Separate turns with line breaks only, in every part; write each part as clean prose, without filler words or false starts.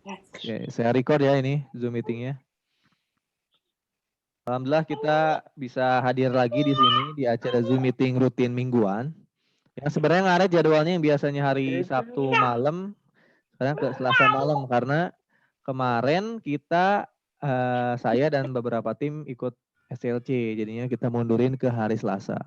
Oke, saya record ya ini Zoom meetingnya. Alhamdulillah kita bisa hadir lagi di sini di acara Zoom meeting rutin mingguan. Yang sebenarnya ngaret jadwalnya yang biasanya hari Sabtu malam, sekarang ke Selasa malam karena kemarin kita saya dan beberapa tim ikut SLC, jadinya kita mundurin ke hari Selasa.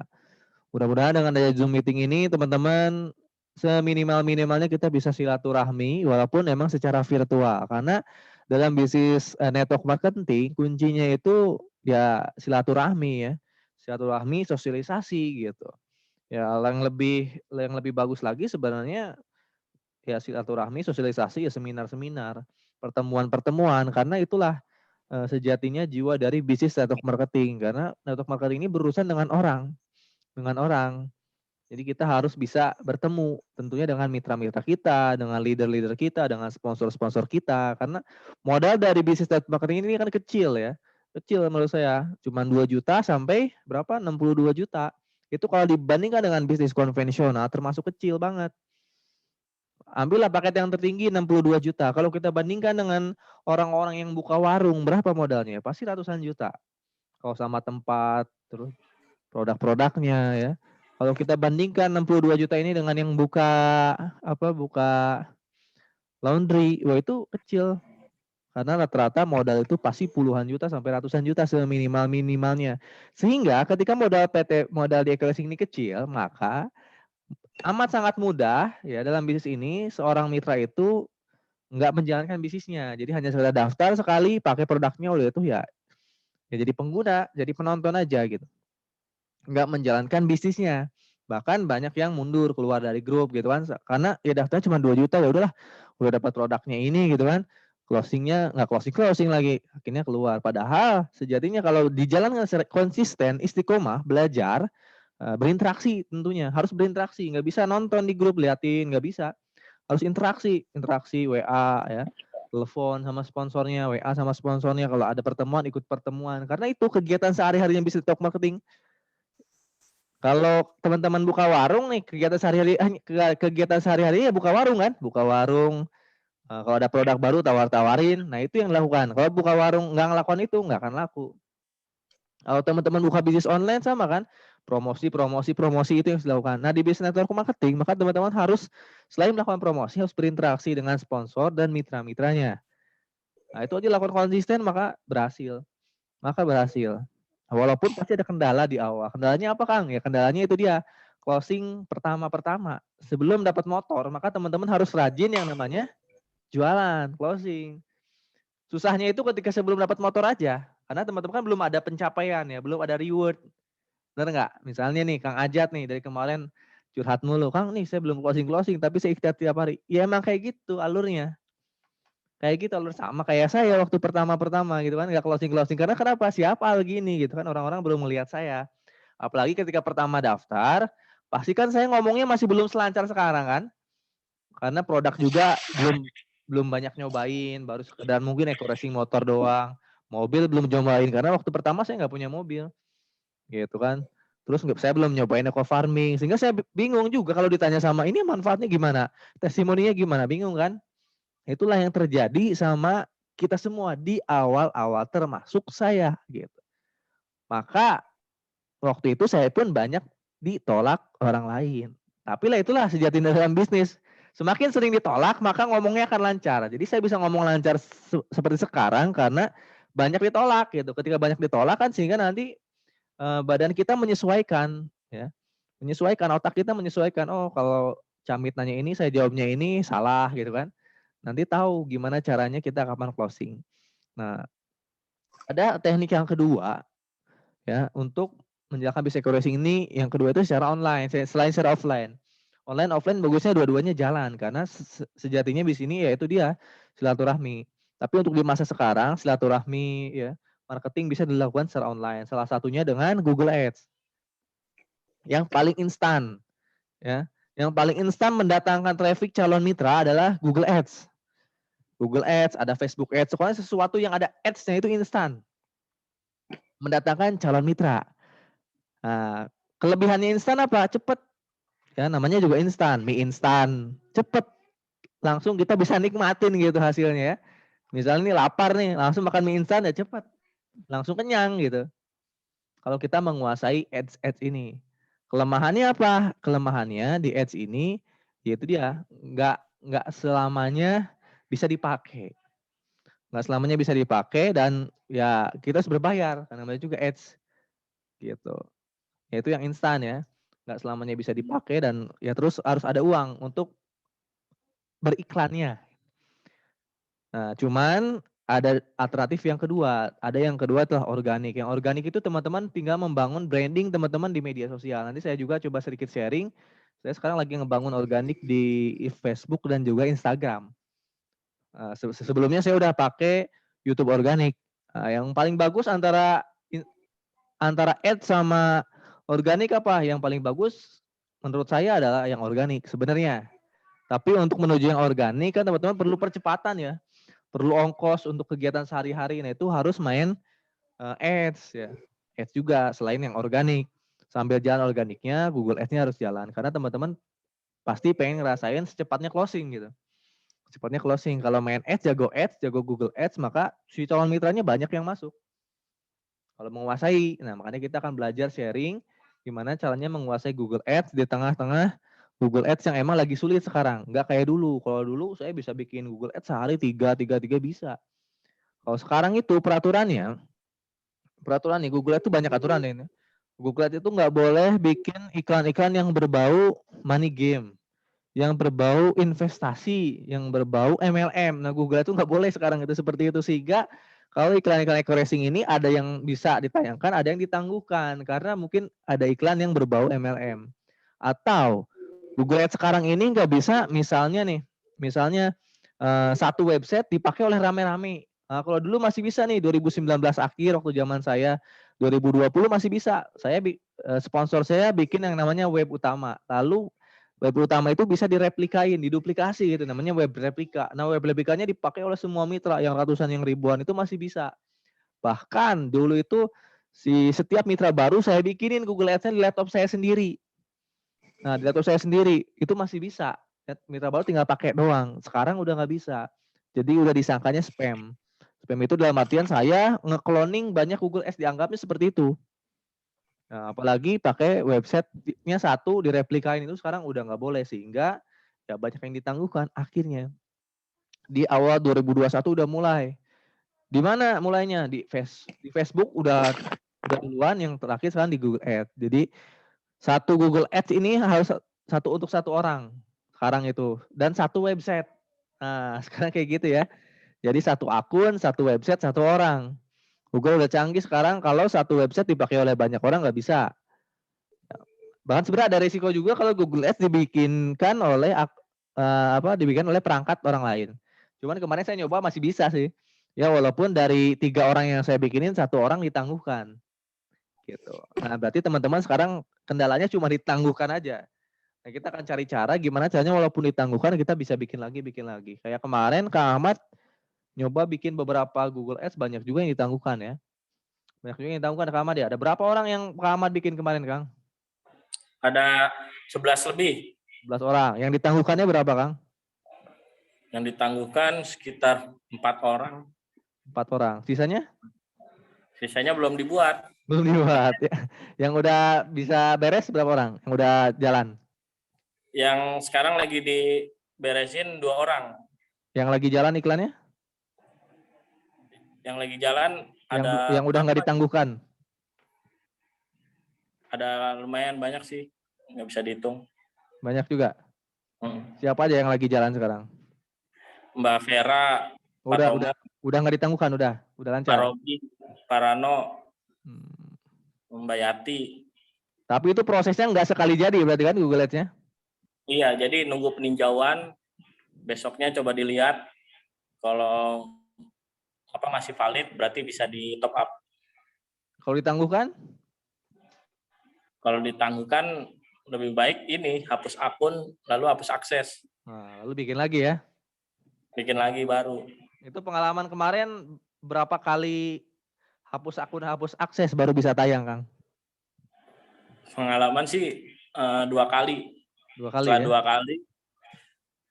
Mudah-mudahan dengan adanya Zoom meeting ini teman-teman seminimal-minimalnya kita bisa silaturahmi walaupun memang secara virtual karena dalam bisnis network marketing kuncinya itu ya silaturahmi ya. Silaturahmi, sosialisasi gitu. Ya yang lebih bagus lagi sebenarnya ya silaturahmi, sosialisasi ya seminar-seminar, pertemuan-pertemuan karena itulah sejatinya jiwa dari bisnis network marketing karena network marketing ini berurusan dengan orang, dengan orang. Jadi kita harus bisa bertemu tentunya dengan mitra-mitra kita, dengan leader-leader kita, dengan sponsor-sponsor kita. Karena modal dari bisnis network marketing ini kan kecil ya. Kecil menurut saya. Cuma 2 juta sampai berapa? 62 juta. Itu kalau dibandingkan dengan bisnis konvensional termasuk kecil banget. Ambillah paket yang tertinggi 62 juta. Kalau kita bandingkan dengan orang-orang yang buka warung, berapa modalnya? Pasti ratusan juta. Kalau sama tempat, terus produk-produknya ya. Kalau kita bandingkan 62 juta ini dengan yang buka laundry, wah itu kecil. Karena rata-rata modal itu pasti puluhan juta sampai ratusan juta seminimal-minimalnya. Sehingga ketika modal di e-commerce ini kecil, maka amat sangat mudah ya dalam bisnis ini seorang mitra itu nggak menjalankan bisnisnya. Jadi hanya sekedar daftar sekali, pakai produknya udah itu ya jadi pengguna, jadi penonton aja gitu. Nggak menjalankan bisnisnya. Bahkan banyak yang mundur keluar dari grup gitu kan. Karena ya daftarnya cuma 2 juta ya udahlah. Udah dapat produknya ini gitu kan. Closingnya nggak closing lagi. Akhirnya keluar. Padahal sejatinya kalau dijalankan secara konsisten, istiqomah, belajar, berinteraksi tentunya. Harus berinteraksi. Nggak bisa nonton di grup liatin. Nggak bisa. Harus interaksi. Interaksi WA ya. Telepon sama sponsornya, WA sama sponsornya. Kalau ada pertemuan, ikut pertemuan. Karena itu kegiatan sehari-harinya bisnis network marketing. Kalau teman-teman buka warung nih kegiatan sehari-hari ya buka warung kan, buka warung. Kalau ada produk baru tawar-tawarin, nah itu yang dilakukan. Kalau buka warung nggak ngelakukan itu nggak akan laku. Kalau teman-teman buka bisnis online sama kan, promosi itu yang dilakukan. Nah di bisnis network marketing maka teman-teman harus selain melakukan promosi harus berinteraksi dengan sponsor dan mitra-mitranya. Nah itu aja lakukan konsisten maka berhasil. Walaupun pasti ada kendala di awal. Kendalanya apa Kang? Ya kendalanya itu dia closing pertama. Sebelum dapat motor, maka teman-teman harus rajin yang namanya jualan, closing. Susahnya itu ketika sebelum dapat motor aja. Karena teman-teman kan belum ada pencapaian ya, belum ada reward. Benar nggak? Misalnya nih Kang Ajat nih dari kemarin curhat mulu. Kang nih saya belum closing, tapi saya ikhtiar tiap hari. Ya emang kayak gitu alurnya. Kayak gitu alur sama kayak saya waktu pertama gitu kan nggak closing karena kenapa siapa gini gitu kan orang-orang belum melihat saya. Apalagi ketika pertama daftar, pasti kan saya ngomongnya masih belum selancar sekarang kan. Karena produk juga belum banyak nyobain, baru sekedar mungkin racing motor doang. Mobil belum nyobain karena waktu pertama saya nggak punya mobil. Gitu kan. Terus saya belum nyobain eco farming sehingga saya bingung juga kalau ditanya sama ini manfaatnya gimana? Testimoninya gimana? Bingung kan? Itulah yang terjadi sama kita semua di awal-awal termasuk saya gitu. Maka waktu itu saya pun banyak ditolak orang lain. Tapi lah itulah sejatinya dalam bisnis. Semakin sering ditolak, maka ngomongnya akan lancar. Jadi saya bisa ngomong lancar seperti sekarang karena banyak ditolak gitu. Ketika banyak ditolak kan sehingga nanti badan kita menyesuaikan ya. Menyesuaikan otak kita menyesuaikan. Oh, kalau Camit nanya ini saya jawabnya ini salah gitu kan. Nanti tahu gimana caranya kita kapan closing. Nah, ada teknik yang kedua ya untuk menjalankan bisnis accuracy ini. Yang kedua itu secara online, selain secara offline. Online offline bagusnya dua-duanya jalan karena sejatinya bisnis ini yaitu dia silaturahmi. Tapi untuk di masa sekarang silaturahmi ya marketing bisa dilakukan secara online. Salah satunya dengan Google Ads. Yang paling instan ya. Yang paling instan mendatangkan traffic calon mitra adalah Google Ads. Google Ads, ada Facebook Ads, pokoknya sesuatu yang ada ads-nya itu instan. Mendatangkan calon mitra. Nah, kelebihannya instan apa? Cepet. Ya, namanya juga instan, mie instan. Cepet. langsung kita bisa nikmatin gitu hasilnya ya. Misalnya nih lapar nih, langsung makan mie instan ya cepat. Langsung kenyang gitu. Kalau kita menguasai ads ini. Kelemahannya apa? Kelemahannya di ads ini yaitu dia nggak selamanya bisa dipakai. Nggak selamanya bisa dipakai dan ya kita harus berbayar karena namanya juga ads gitu. Yaitu yang instan ya. Nggak selamanya bisa dipakai dan ya terus harus ada uang untuk beriklannya. Nah, cuman ada alternatif yang kedua. Ada yang kedua adalah organik. Yang organik itu teman-teman tinggal membangun branding teman-teman di media sosial. Nanti saya juga coba sedikit sharing. Saya sekarang lagi ngebangun organik di Facebook dan juga Instagram. Sebelumnya saya udah pakai YouTube organik. Yang paling bagus antara ads sama organik apa? Yang paling bagus menurut saya adalah yang organik sebenarnya. Tapi untuk menuju yang organik kan teman-teman perlu percepatan ya. Perlu ongkos untuk kegiatan sehari-hari. Nah, itu harus main ads ya. Ads juga selain yang organik. Sambil jalan organiknya, Google Ads-nya harus jalan karena teman-teman pasti pengen ngerasain secepatnya closing gitu. Cepatnya closing. Kalau main ads, jago Google Ads, maka si calon mitranya banyak yang masuk. Kalau menguasai, nah makanya kita akan belajar sharing gimana caranya menguasai Google Ads di tengah-tengah Google Ads yang emang lagi sulit sekarang. Nggak kayak dulu. Kalau dulu saya bisa bikin Google Ads sehari 3 bisa. Kalau sekarang itu peraturan nih Google Ads itu banyak aturan ini. Google Ads itu nggak boleh bikin iklan-iklan yang berbau money game, yang berbau investasi, yang berbau MLM. Nah, Google itu nggak boleh sekarang itu seperti itu sehingga kalau iklan-iklan racing ini ada yang bisa ditayangkan, ada yang ditangguhkan karena mungkin ada iklan yang berbau MLM. Atau Google Ads sekarang ini nggak bisa misalnya satu website dipakai oleh rame-rame. Nah, kalau dulu masih bisa nih 2019 akhir waktu zaman saya 2020 masih bisa. Sponsor saya bikin yang namanya web utama. Lalu web utama itu bisa direplikain, diduplikasi gitu, namanya web replika. Nah, web replikanya dipakai oleh semua mitra yang ratusan yang ribuan itu masih bisa. Bahkan dulu itu setiap mitra baru saya bikinin Google Ads-nya di laptop saya sendiri. Nah, di laptop saya sendiri itu masih bisa. Mitra baru tinggal pakai doang. Sekarang udah nggak bisa. Jadi udah disangkanya spam. Spam itu dalam artian saya nge-cloning banyak Google Ads, dianggapnya seperti itu. Nah, apalagi pakai website-nya satu direplikain itu sekarang udah nggak boleh sehingga ya banyak yang ditangguhkan akhirnya. Di awal 2021 udah mulai. Di mana mulainya? Di Facebook udah duluan, yang terakhir sekarang di Google Ads. Jadi satu Google Ads ini harus satu untuk satu orang sekarang itu dan satu website. Nah, sekarang kayak gitu ya. Jadi satu akun, satu website, satu orang. Google udah canggih sekarang kalau satu website dipakai oleh banyak orang nggak bisa. Bahkan sebenarnya ada risiko juga kalau Google Ads dibikinkan oleh dibikin oleh perangkat orang lain. Cuman kemarin saya nyoba masih bisa sih. Ya walaupun dari 3 orang yang saya bikinin, 1 orang ditangguhkan. Gitu. Nah, berarti teman-teman sekarang kendalanya cuma ditangguhkan aja. Nah, kita akan cari cara gimana caranya walaupun ditangguhkan kita bisa bikin lagi. Kayak kemarin Kang Ahmad nyoba bikin beberapa Google Ads, banyak juga yang ditangguhkan ya. Banyak juga yang ditangguhkan Kang Ahmad ya. Ada berapa orang yang Kang Ahmad bikin kemarin, Kang?
Ada 11 lebih.
11 orang. Yang ditangguhkannya berapa, Kang?
Yang ditangguhkan sekitar 4 orang.
4 orang. Sisanya?
Sisanya belum dibuat.
Belum dibuat. Ya. Yang udah bisa beres berapa orang? Yang udah jalan?
Yang sekarang lagi diberesin 2 orang.
Yang lagi jalan iklannya?
Yang lagi jalan
yang udah nggak ditangguhkan?
Ada lumayan banyak sih, nggak bisa dihitung.
Banyak juga? Siapa aja yang lagi jalan sekarang?
Mbak Vera.
Udah nggak ditangguhkan, udah lancar.
Pak Robi, Pak Rano, Mbak Yati.
Tapi itu prosesnya nggak sekali jadi berarti kan Google Ads-nya?
Iya, jadi nunggu peninjauan, besoknya coba dilihat, kalau masih valid berarti bisa di top up.
Kalau ditangguhkan?
Kalau ditangguhkan lebih baik ini hapus akun lalu hapus akses.
Nah, lalu bikin lagi ya?
Bikin lagi baru.
Itu pengalaman kemarin berapa kali hapus akun, hapus akses baru bisa tayang, Kang?
Pengalaman sih 2 kali.
2 kali.
Setelah
ya?
2 kali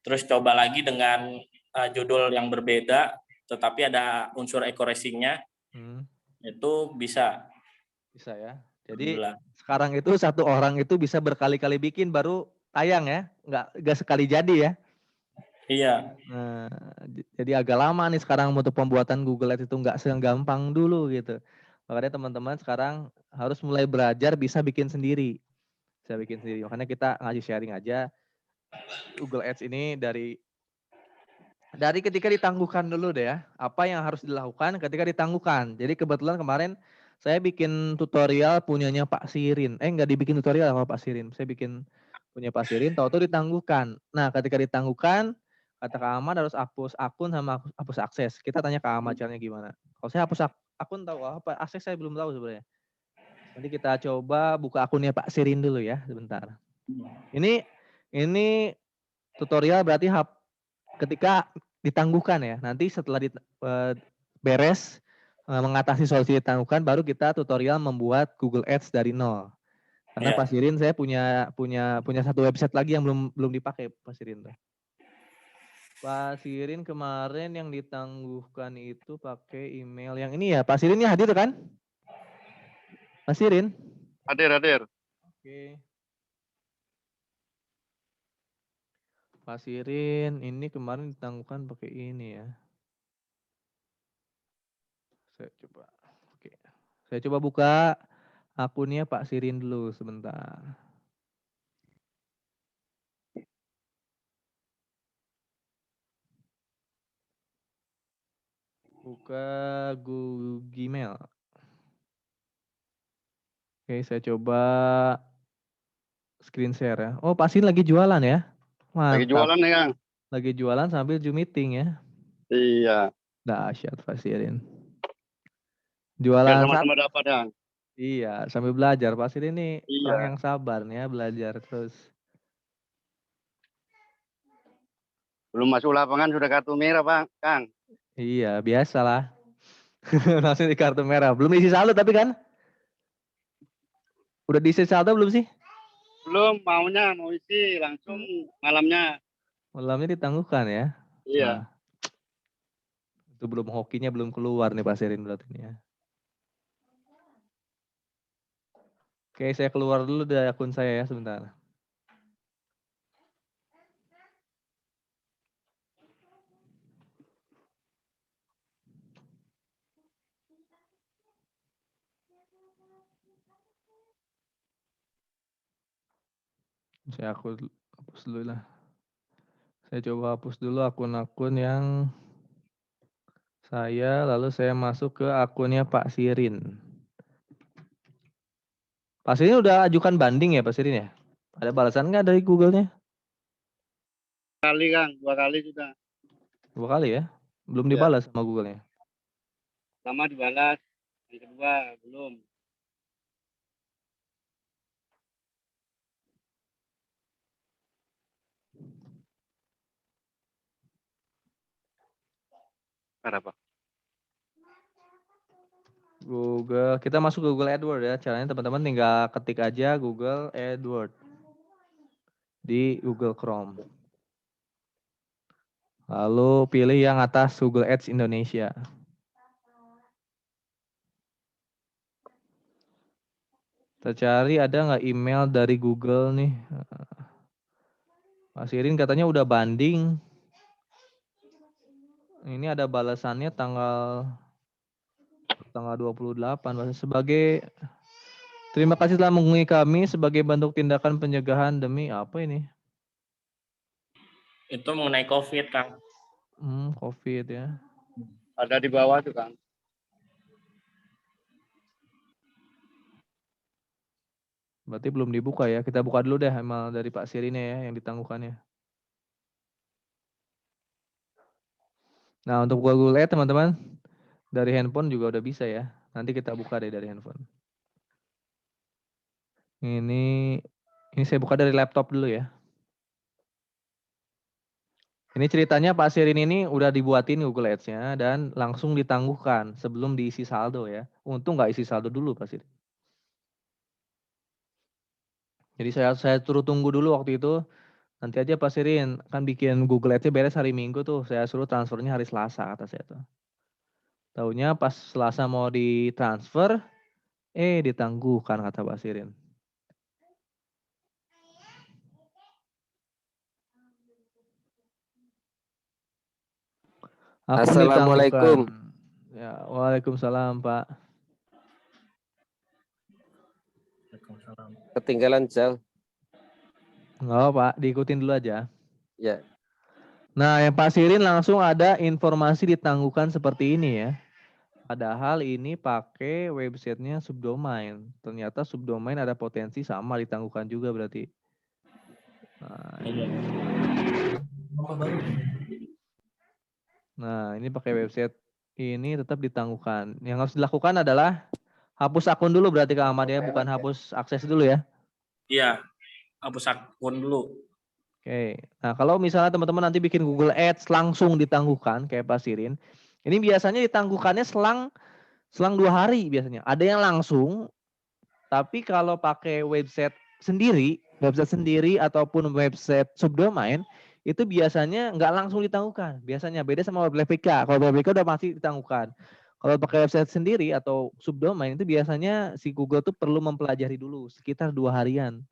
terus coba lagi dengan judul yang berbeda, tetapi ada unsur accuracy-nya, itu bisa.
Bisa ya. Jadi
Alhamdulillah.
sekarang itu satu orang itu bisa berkali-kali bikin baru tayang ya, nggak sekali jadi ya.
Iya.
Nah, jadi agak lama nih sekarang untuk pembuatan Google Ads itu nggak segampang dulu gitu. Makanya teman-teman sekarang harus mulai belajar bisa bikin sendiri. Bisa bikin sendiri. Makanya kita ngasih sharing aja Google Ads ini dari ketika ditangguhkan dulu deh ya. Apa yang harus dilakukan ketika ditangguhkan. Jadi kebetulan kemarin saya bikin tutorial punyanya Pak Sirin. Nggak dibikin tutorial sama Pak Sirin. Saya bikin punya Pak Sirin, tahu-tahu ditangguhkan. Nah, ketika ditangguhkan, kata Kak Ahmad harus hapus akun sama hapus akses. Kita tanya Kak Ahmad caranya gimana. Kalau saya hapus akun tahu apa, akses saya belum tahu sebenarnya. Nanti kita coba buka akunnya Pak Sirin dulu ya, sebentar. Ini tutorial berarti ketika ditangguhkan ya. Nanti setelah beres mengatasi solusi ditangguhkan, baru kita tutorial membuat Google Ads dari nol. Karena Pak Sirin saya punya satu website lagi yang belum dipakai Pak Sirin tuh. Pak Sirin kemarin yang ditangguhkan itu pakai email yang ini ya. Pak Sirin ini hadir kan? Pak Sirin?
Hadir.
Oke. Pak Sirin ini kemarin ditangguhkan pakai ini ya. Saya coba buka akunnya Pak Sirin dulu sebentar. Buka Google Gmail. Oke, saya coba screen share ya. Oh, Pak Sirin lagi jualan ya? Mantap.
Lagi jualan ya, Kang?
Lagi jualan sambil Zoom meeting ya?
Iya.
Dahsyat Pak Sirin.
Biar
Jualan
sama-sama dapat, Kang.
Iya, sambil belajar. Pak Sirin ini orang
Iya.
yang sabar nih ya, belajar terus.
Belum masuk lapangan sudah kartu merah, Pak, Kang.
Iya, biasalah. Langsung di kartu merah. Belum isi saldo tapi kan? Udah diisi saldo belum sih?
Belum, mau isi langsung malamnya.
Malamnya ditangguhkan ya?
Iya.
Wah. Itu belum hokinya belum keluar nih Pak Sirin berarti ini ya. Oke, saya keluar dulu dari akun saya ya sebentar. Saya hapus dulu lah. Saya coba hapus dulu akun-akun yang saya, lalu saya masuk ke akunnya Pak Sirin. Pak Sirin udah ajukan banding ya Pak Sirin ya? Ada balasan nggak dari Google-nya?
Kali, Kang. 2 kali sudah.
2 kali ya? Belum
Ya.
dibalas sama Google-nya?
Pertama dibalas, yang kedua belum. Apa?
Google, kita masuk ke Google AdWords ya. Caranya teman-teman tinggal ketik aja Google AdWords di Google Chrome. Lalu pilih yang atas Google Ads Indonesia. Kita cari ada nggak email dari Google nih. Mas Irin katanya udah banding. Ini ada balasannya tanggal 28. Sebagai terima kasih telah menghubungi kami sebagai bentuk tindakan pencegahan demi apa ini?
Itu mengenai COVID, Kang.
COVID ya.
Ada di bawah tuh, Kang.
Berarti belum dibuka ya. Kita buka dulu deh email dari Pak Sirine ya yang ditangguhkannya. Nah, untuk Google Ads teman-teman dari handphone juga udah bisa ya. Nanti kita buka deh dari handphone. Ini saya buka dari laptop dulu ya. Ini ceritanya Pak Sirin ini udah dibuatin Google Ads-nya dan langsung ditangguhkan sebelum diisi saldo ya. Untung nggak isi saldo dulu Pak Sirin. Jadi saya suruh tunggu dulu waktu itu Nanti aja Pak Sirin, kan bikin Google Ads-nya beres hari Minggu tuh. Saya suruh transfernya hari Selasa kata saya tuh. Taunya pas Selasa mau ditransfer, ditangguhkan kata Pak Sirin. Akun ditangguhkan.
Assalamualaikum.
Ya, waalaikumsalam Pak.
Ketinggalan jauh.
Enggak apa Pak, diikutin dulu aja.
Ya,
Nah, yang Pak Sirin langsung ada informasi ditangguhkan seperti ini ya. Padahal ini pakai websitenya subdomain. Ternyata subdomain ada potensi sama ditangguhkan juga berarti. Nah, ini pakai website ini tetap ditangguhkan. Yang harus dilakukan adalah hapus akun dulu berarti Kak Ahmad ya, bukan hapus akses dulu ya.
Iya, hapus akun dulu.
Oke. Nah, kalau misalnya teman-teman nanti bikin Google Ads langsung ditangguhkan kayak Pak Sirin, ini biasanya ditangguhkannya selang 2 hari biasanya. Ada yang langsung, tapi kalau pakai website sendiri ataupun website subdomain, itu biasanya nggak langsung ditangguhkan. Biasanya beda sama web APK. Kalau web APK udah pasti ditangguhkan. Kalau pakai website sendiri atau subdomain itu biasanya si Google tuh perlu mempelajari dulu sekitar 2 harian.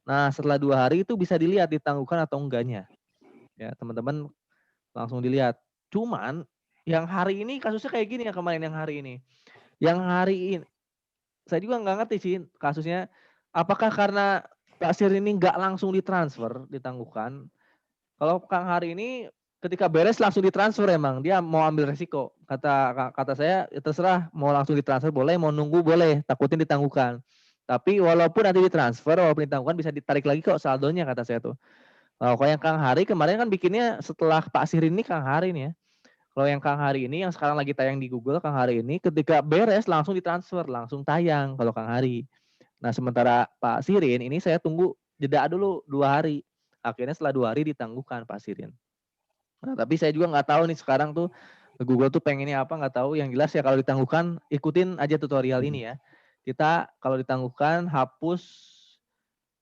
Nah, setelah 2 hari itu bisa dilihat ditangguhkan atau enggaknya. Ya, teman-teman langsung dilihat. Cuman yang hari ini kasusnya kayak gini ya kemarin yang hari ini. Yang hari ini saya juga nggak ngerti sih kasusnya. Apakah karena Pak Sir ini nggak langsung ditransfer, ditangguhkan. Kalau Kang hari ini ketika beres langsung ditransfer emang dia mau ambil resiko. Kata saya ya terserah mau langsung ditransfer boleh, mau nunggu boleh, takutin ditangguhkan. Tapi walaupun nanti ditransfer, walaupun ditangguhkan bisa ditarik lagi kok saldonya kata saya tuh. Kalau yang Kang Hari kemarin kan bikinnya setelah Pak Sir ini Kang Hari nih ya. Kalau yang Kang Hari ini yang sekarang lagi tayang di Google Kang Hari ini ketika beres langsung ditransfer, langsung tayang kalau Kang Hari. Nah, sementara Pak Sirin ini saya tunggu jeda dulu 2 hari. Akhirnya setelah 2 hari ditangguhkan Pak Sirin. Nah, tapi saya juga nggak tahu nih sekarang tuh Google tuh pengennya apa nggak tahu. Yang jelas ya kalau ditangguhkan ikutin aja tutorial ini ya. Kita kalau ditangguhkan hapus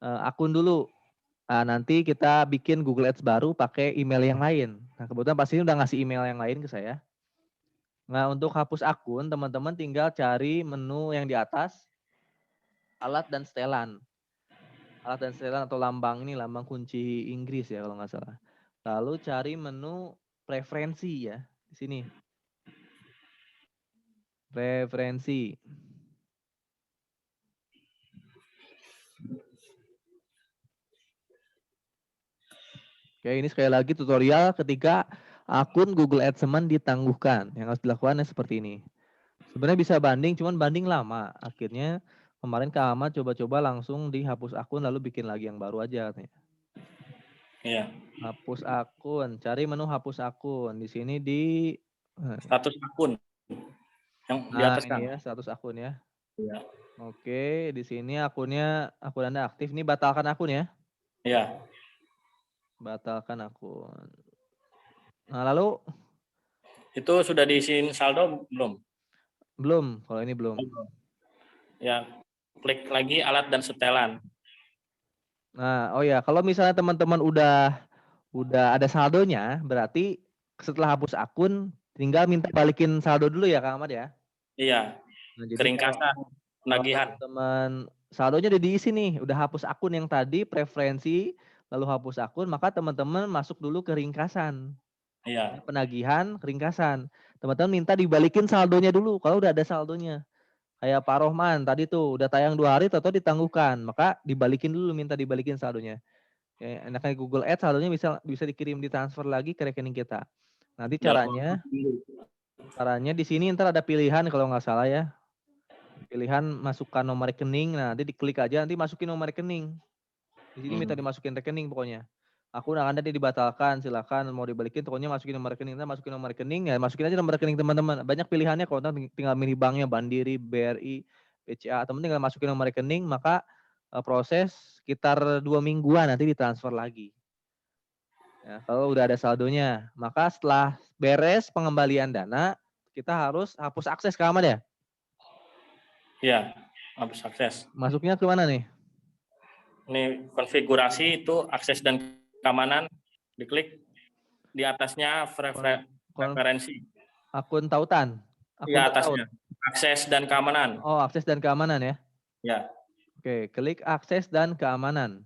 akun dulu. Nah, nanti kita bikin Google Ads baru pakai email yang lain. Nah, kebetulan pasti udah ngasih email yang lain ke saya. Nah, untuk hapus akun, teman-teman tinggal cari menu yang di atas, alat dan setelan. Alat dan setelan atau lambang ini, lambang kunci Inggris ya kalau nggak salah. Lalu cari menu preferensi ya, di sini. Preferensi. Oke, ini sekali lagi tutorial ketika akun Google AdSense ditangguhkan. Yang harus dilakukan seperti ini. Sebenarnya bisa banding, cuman banding lama. Akhirnya kemarin Kak Ahmad coba-coba langsung dihapus akun lalu bikin lagi yang baru aja katanya.
Iya.
Hapus akun, cari menu hapus akun. Di sini di
Status akun yang di atas kan.
ini ya, status akun ya.
Iya.
Oke, di sini akunnya akun Anda aktif. Ini batalkan akun ya.
Iya.
Batalkan akun. Nah, lalu
Itu sudah diisiin saldo belum?
belum, kalau ini belum.
Ya, klik lagi alat dan setelan.
Nah, oh ya, kalau misalnya teman-teman udah ada saldonya, berarti setelah hapus akun tinggal minta balikin saldo dulu ya, Kang Ahmad ya.
Iya.
Nah, jadi
Keringkasan penagihan.
teman-teman saldonya udah diisi nih, udah hapus akun yang tadi, preferensi, lalu hapus akun, maka teman-teman masuk dulu ke ringkasan.
Iya.
Penagihan, ringkasan. Teman-teman minta dibalikin saldonya dulu, kalau udah ada saldonya. Kayak Pak Rohman tadi tuh, udah tayang 2 hari, atau ditangguhkan. Maka dibalikin dulu, minta dibalikin saldonya. Kayak enaknya Google Ads, saldonya bisa dikirim, ditransfer lagi ke rekening kita. Nanti caranya di sini ntar ada pilihan kalau nggak salah ya. Pilihan masukkan nomor rekening, nah nanti diklik aja, nanti masukin nomor rekening. Di sini minta dimasukin rekening pokoknya. Akun akan tadi dibatalkan, silakan mau dibalikin, pokoknya masukin nomor rekening, nanti masukin nomor rekening, ya masukin aja nomor rekening teman-teman. Banyak pilihannya kalau tinggal milih banknya, Mandiri, BRI, BCA, teman tinggal masukin nomor rekening, maka proses sekitar 2 mingguan nanti ditransfer lagi. Ya, kalau udah ada saldonya, maka setelah beres pengembalian dana, kita harus hapus akses ke Ahmad ya?
Iya, hapus akses.
Masuknya ke mana nih?
Ini konfigurasi itu akses dan keamanan, diklik di atasnya preferensi.
Akun tautan. Akun
Ya,
tertaut.
atasnya. Akses dan keamanan.
Oh, akses dan keamanan ya.
Ya.
Oke, klik akses dan keamanan.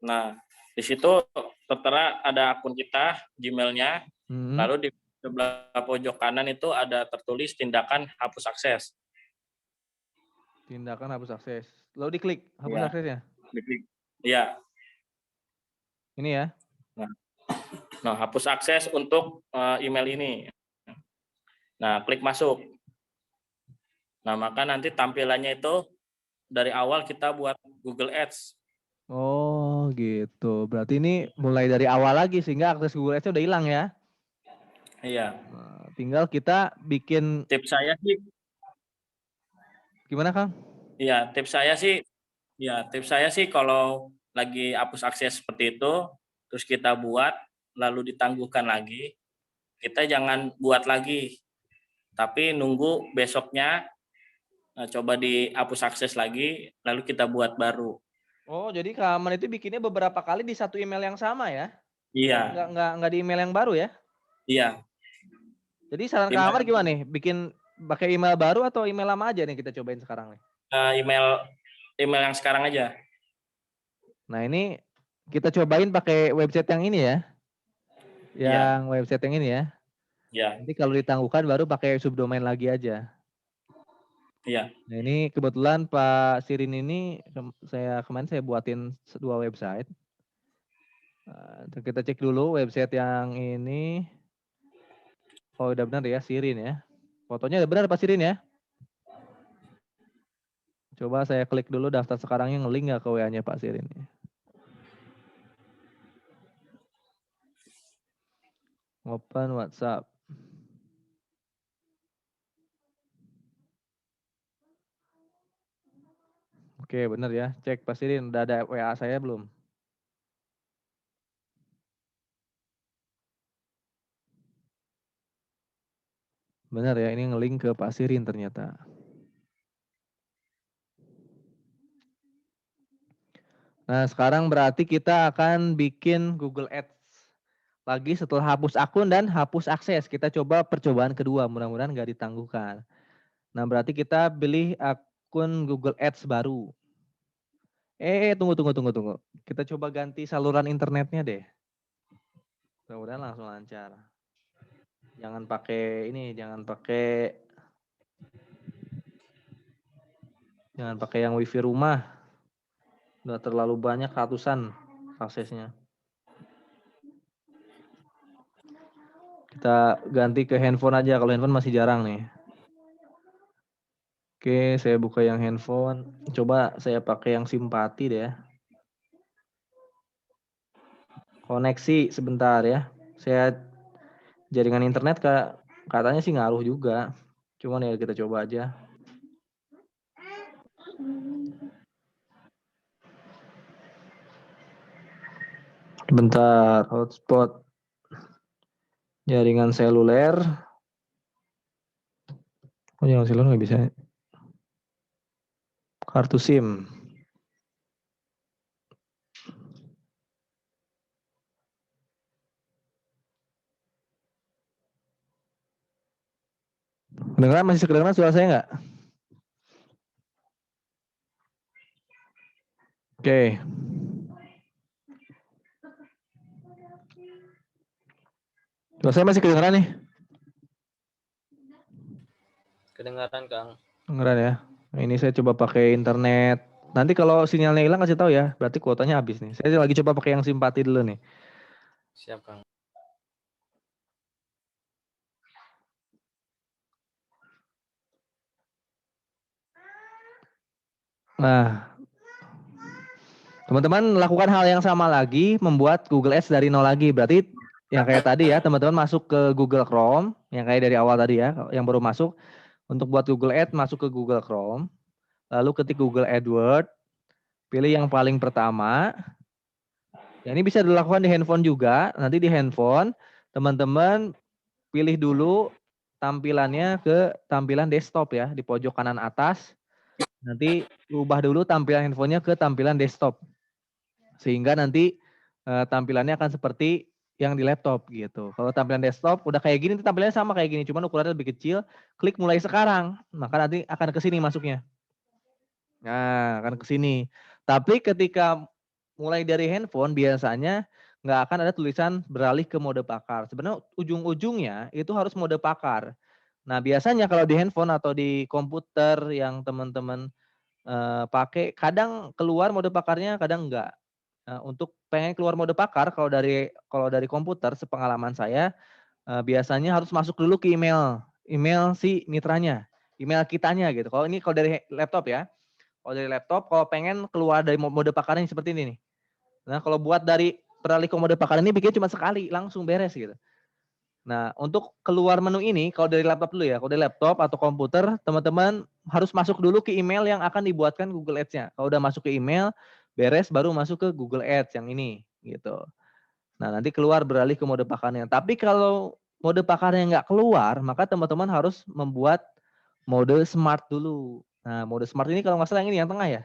Nah, di situ tertera ada akun kita, Gmail-nya. Lalu di sebelah pojok kanan itu ada tertulis tindakan hapus akses.
Tindakan hapus akses. Lalu diklik hapus
Ya.
aksesnya.
Diklik. Iya.
Ini ya.
Nah, hapus akses untuk email ini. Nah, klik masuk. Nah, maka nanti tampilannya itu dari awal kita buat Google Ads.
Oh gitu. Berarti ini mulai dari awal lagi sehingga akses Google Ads-nya udah hilang ya.
Iya.
Nah, tinggal kita bikin.
Tips saya sih.
Gimana Kang?
Iya, tips saya sih kalau lagi hapus akses seperti itu, terus kita buat, lalu ditangguhkan lagi, kita jangan buat lagi, tapi nunggu besoknya, coba dihapus akses lagi, lalu kita buat baru.
Oh, jadi Kak Aman itu bikinnya beberapa kali di satu email yang sama ya?
Iya.
Nggak di email yang baru ya?
Iya.
Jadi saran Kak Aman gimana nih? Bikin pakai email baru atau email lama aja nih kita cobain sekarang nih?
Email yang sekarang aja.
Nah ini kita cobain pakai website yang ini ya. Yang website yang ini ya.
Iya.
Nanti kalau ditangguhkan baru pakai subdomain lagi aja.
Iya.
Nah ini kebetulan Pak Sirin ini kemarin saya buatin 2 website. Kita cek dulu website yang ini. Oh udah benar ya Sirin ya. Fotonya udah benar Pak Sirin ya. Coba saya klik dulu daftar sekarangnya ngelink nggak ke WA-nya Pak Sirin. Open WhatsApp. Oke benar ya. Cek Pak Sirin udah ada WA saya belum? Benar ya, ini ngelink ke Pak Sirin ternyata. Nah, sekarang berarti kita akan bikin Google Ads lagi setelah hapus akun dan hapus akses. Kita coba percobaan kedua, mudah-mudahan nggak ditangguhkan. Nah, berarti kita pilih akun Google Ads baru. Tunggu. Kita coba ganti saluran internetnya deh. Mudah-mudahan langsung lancar. Jangan pakai yang wifi rumah. Udah terlalu banyak ratusan aksesnya. Kita ganti ke handphone aja, kalau handphone masih jarang nih. Oke, saya buka yang handphone. Coba saya pakai yang simpati deh ya. Koneksi sebentar ya. Saya jaringan internet katanya sih ngaruh juga. Cuman ya kita coba aja. Bentar, hotspot. Jaringan seluler. Oh, jaringan seluler nggak bisa. Kartu SIM. Masih kedengeran suara saya nggak? Oke. Suara saya masih kedengeran nih?
Kedengaran, Kang.
Kedengeran ya. Nah, ini saya coba pakai internet. Nanti kalau sinyalnya hilang kasih tahu ya. Berarti kuotanya habis nih. Saya lagi coba pakai yang simpati dulu nih.
Siap, Kang.
Nah, teman-teman lakukan hal yang sama lagi, membuat Google Ads dari nol lagi. Berarti yang kayak tadi ya, teman-teman masuk ke Google Chrome, yang kayak dari awal tadi ya, yang baru masuk. Untuk buat Google Ads, masuk ke Google Chrome, lalu ketik Google AdWords, pilih yang paling pertama. Ya, ini bisa dilakukan di handphone juga. Nanti di handphone, teman-teman pilih dulu tampilannya ke tampilan desktop ya, di pojok kanan atas. Nanti ubah dulu tampilan handphonenya ke tampilan desktop. Sehingga nanti tampilannya akan seperti yang di laptop gitu. Kalau tampilan desktop udah kayak gini, tampilannya sama kayak gini, cuman ukurannya lebih kecil. Klik mulai sekarang, maka nanti akan ke sini masuknya. Nah, akan ke sini. Tapi ketika mulai dari handphone biasanya nggak akan ada tulisan beralih ke mode pakar. Sebenarnya ujung-ujungnya itu harus mode pakar. Nah, biasanya kalau di handphone atau di komputer yang teman-teman pakai, kadang keluar mode pakarnya, kadang enggak. Untuk pengen keluar mode pakar, kalau dari komputer, sepengalaman saya, biasanya harus masuk dulu ke email si mitranya, email kitanya gitu. Kalau dari laptop ya, kalau dari laptop, kalau pengen keluar dari mode pakarnya seperti ini nih. Nah, kalau buat dari beralih ke mode pakar ini bikin cuma sekali, langsung beres gitu. Nah, untuk keluar menu ini, kalau dari laptop dulu ya, kalau dari laptop atau komputer, teman-teman harus masuk dulu ke email yang akan dibuatkan Google Ads-nya. Kalau udah masuk ke email, beres, baru masuk ke Google Ads yang ini, gitu. Nah, nanti keluar beralih ke mode pakarnya. Tapi kalau mode pakarnya nggak keluar, maka teman-teman harus membuat mode smart dulu. Nah, mode smart ini kalau nggak salah yang ini, yang tengah ya?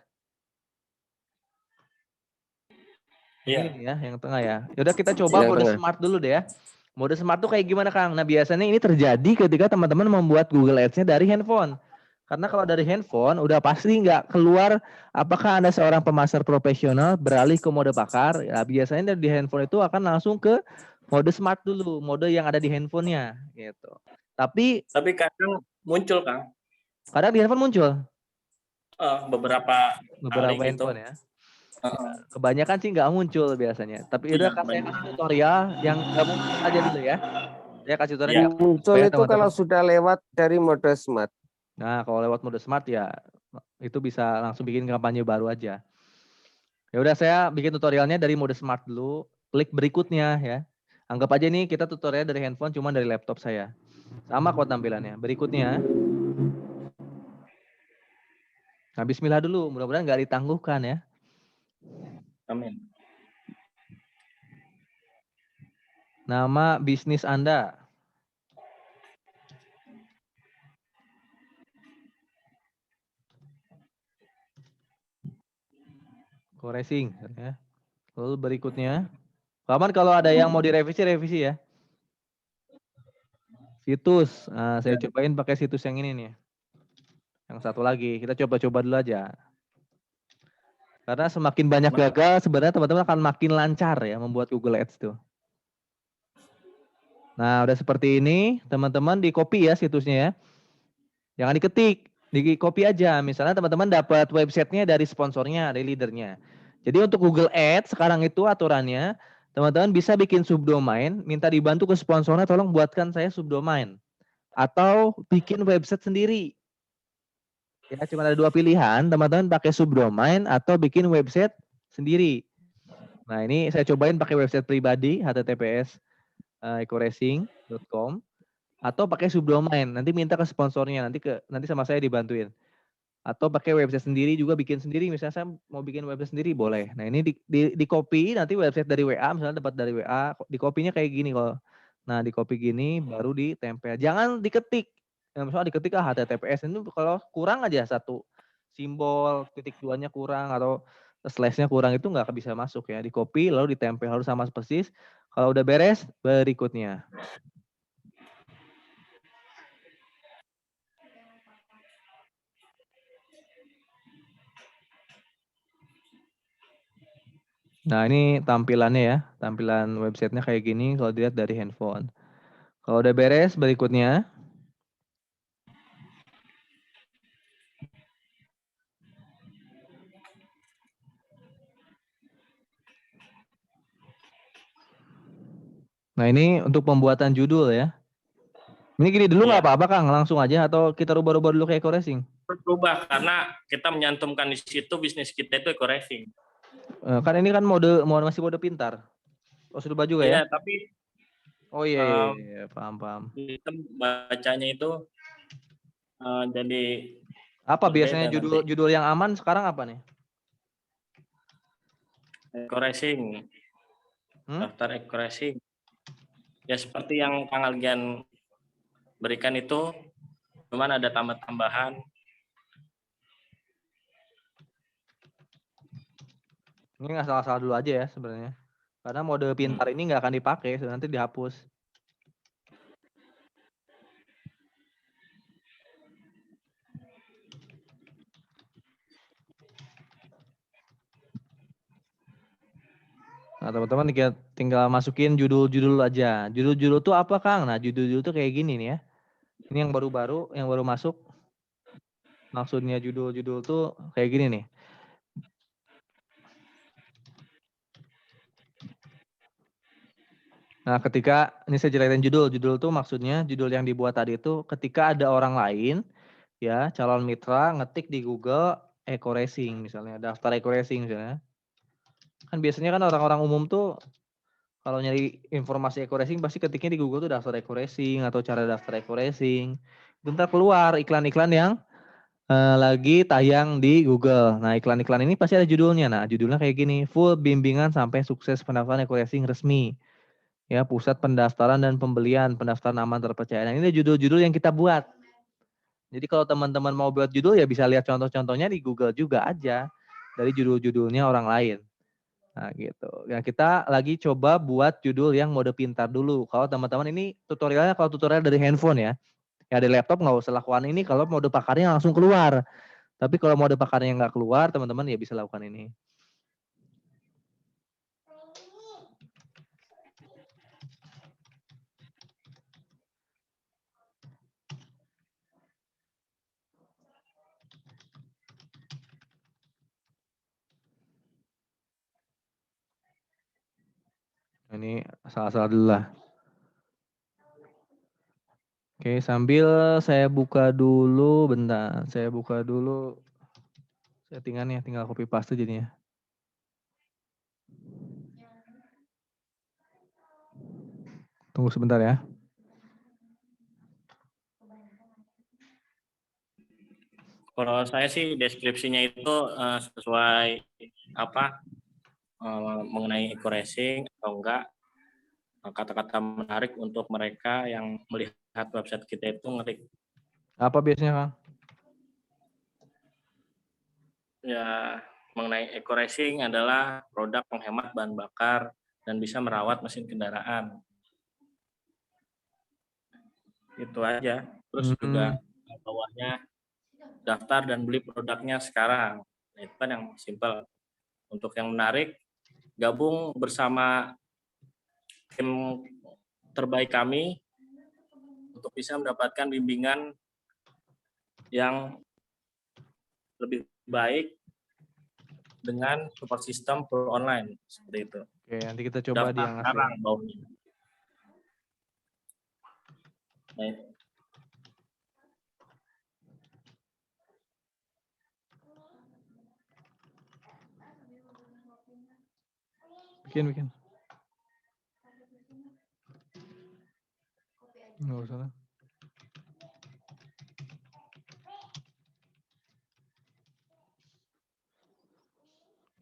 Yang ini
Iya.
nih ya, yang tengah ya. Yaudah kita coba
Yang
mode
tengah.
smart dulu deh ya. Mode smart tuh kayak gimana Kang? Nah biasanya ini terjadi ketika teman-teman membuat Google Ads-nya dari handphone. Karena kalau dari handphone udah pasti nggak keluar apakah Anda seorang pemasar profesional beralih ke mode pakar. Ya, biasanya dari handphone itu akan langsung ke mode smart dulu, mode yang ada di handphonenya gitu. Tapi
Tapi kadang muncul Kang
kadang di handphone muncul
beberapa
beberapa
kali gitu.
handphone ya. Ya, kebanyakan sih nggak muncul biasanya. Tapi udah
Iya,
saya
banyak.
kasih tutorial yang nggak muncul aja dulu ya. Saya kasih tutorial
Iya.
yang
Muncul
supaya
itu kalau
teman-teman.
sudah lewat dari mode smart.
Nah, kalau lewat mode smart ya itu bisa langsung bikin kampanye baru aja. Ya udah saya bikin tutorialnya dari mode smart dulu. Klik berikutnya ya. Anggap aja nih kita tutorial dari handphone cuma dari laptop saya. Sama kok tampilannya. Berikutnya. Nah, bismillah dulu. Mudah-mudahan nggak ditangguhkan ya.
Amin.
Nama bisnis Anda. Koresing ya. Lalu berikutnya. Kapan kalau ada yang mau direvisi, revisi ya. Situs. Nah, saya cobain pakai situs yang ini nih. Yang satu lagi. Kita coba-coba dulu aja. Karena semakin banyak gagal, sebenarnya teman-teman akan makin lancar ya membuat Google Ads tuh. Nah, udah seperti ini, teman-teman di copy ya situsnya ya. Jangan diketik, di copy aja. Misalnya teman-teman dapat websitenya dari sponsornya, dari leadernya. Jadi untuk Google Ads sekarang itu aturannya, teman-teman bisa bikin subdomain, minta dibantu ke sponsornya, tolong buatkan saya subdomain. Atau bikin website sendiri. Ya, cuma ada dua pilihan, teman-teman pakai subdomain atau bikin website sendiri. Nah, ini saya cobain pakai website pribadi, https ecoracing.com atau pakai subdomain. Nanti minta ke sponsornya, nanti sama saya dibantuin. Atau pakai website sendiri juga bikin sendiri, misalnya saya mau bikin website sendiri boleh. Nah, ini di copy nanti website dari WA, misalnya dapat dari WA, di copy-nya kayak gini kalau. Nah, di copy gini baru ditempel. Jangan diketik. Nah, misalnya diketik HTTPS itu kalau kurang aja satu simbol titik duanya kurang atau slash-nya kurang itu nggak bisa masuk ya. Di copy lalu ditempel harus sama persis. Kalau udah beres berikutnya. Nah, ini tampilannya ya. Tampilan websitenya kayak gini kalau dilihat dari handphone. Kalau udah beres berikutnya. Nah, ini untuk pembuatan judul ya. Ini gini dulu nggak
Iya.
apa-apa Kang, langsung aja atau kita rubah-rubah dulu kayak Ecoracing?
Berubah karena kita menyantumkan di situ bisnis kita itu eco-racing.
Kan ini kan masih mode pintar. Oh, sudah rubah juga ya?
Iya, tapi
Oh iya, paham.
sistem bacanya itu jadi
Apa biasanya
berbeda nanti.
judul yang aman sekarang apa nih?
Eco-racing, daftar eco-racing. Ya seperti yang Kang Algian berikan itu, cuman ada tambahan
Ini nggak salah-salah dulu aja ya sebenarnya. Karena mode pintar ini nggak akan dipakai, nanti dihapus. Nah, teman-teman tinggal masukin judul-judul aja. Judul-judul tuh apa, Kang? Nah, judul-judul tuh kayak gini nih ya. Ini yang baru-baru, yang baru masuk. Maksudnya judul-judul tuh kayak gini nih. Nah, ketika ini saya jelasin judul tuh maksudnya judul yang dibuat tadi itu ketika ada orang lain ya, calon mitra ngetik di Google Eco Racing misalnya, daftar Eco Racing misalnya. Kan biasanya kan orang-orang umum tuh kalau nyari informasi Eco Racing pasti ketiknya di Google tuh daftar Eco Racing atau cara daftar Eco Racing. Bentar keluar iklan-iklan yang lagi tayang di Google. Nah, iklan-iklan ini pasti ada judulnya. Nah, judulnya kayak gini, full bimbingan sampai sukses pendaftaran Eco Racing resmi. Ya, pusat pendaftaran dan pembelian, pendaftaran aman terpercaya. Nah, ini judul-judul yang kita buat. Jadi kalau teman-teman mau buat judul ya bisa lihat contoh-contohnya di Google juga aja dari judul-judulnya orang lain. Nah, gitu. Ya, kita lagi coba buat judul yang mode pintar dulu. Kalau teman-teman ini tutorialnya kalau tutorial dari handphone ya. Ya di laptop nggak usah lakukan ini kalau mode pakarnya langsung keluar. Tapi kalau mode pakarnya nggak keluar, teman-teman ya bisa lakukan ini. Ini salah-salah dulu lah. Oke, sambil saya buka dulu, bentar. Saya buka dulu settingannya, tinggal copy paste jadinya. Tunggu sebentar ya.
Kalau saya sih deskripsinya itu sesuai apa mengenai Eco Racing atau enggak kata-kata menarik untuk mereka yang melihat website kita itu ngetik.
Apa biasanya, Kang?
Ya, mengenai Eco Racing adalah produk penghemat bahan bakar dan bisa merawat mesin kendaraan. Itu aja. Terus juga bawahnya daftar dan beli produknya sekarang. Nah, itu kan yang simpel. Untuk yang menarik, gabung bersama tim terbaik kami untuk bisa mendapatkan bimbingan yang lebih baik dengan support system full online seperti itu.
Oke, nanti kita coba di
Daftar
yang
sekarang
asli.
bawahnya. Nah,
Bikin. Nggak usah lah.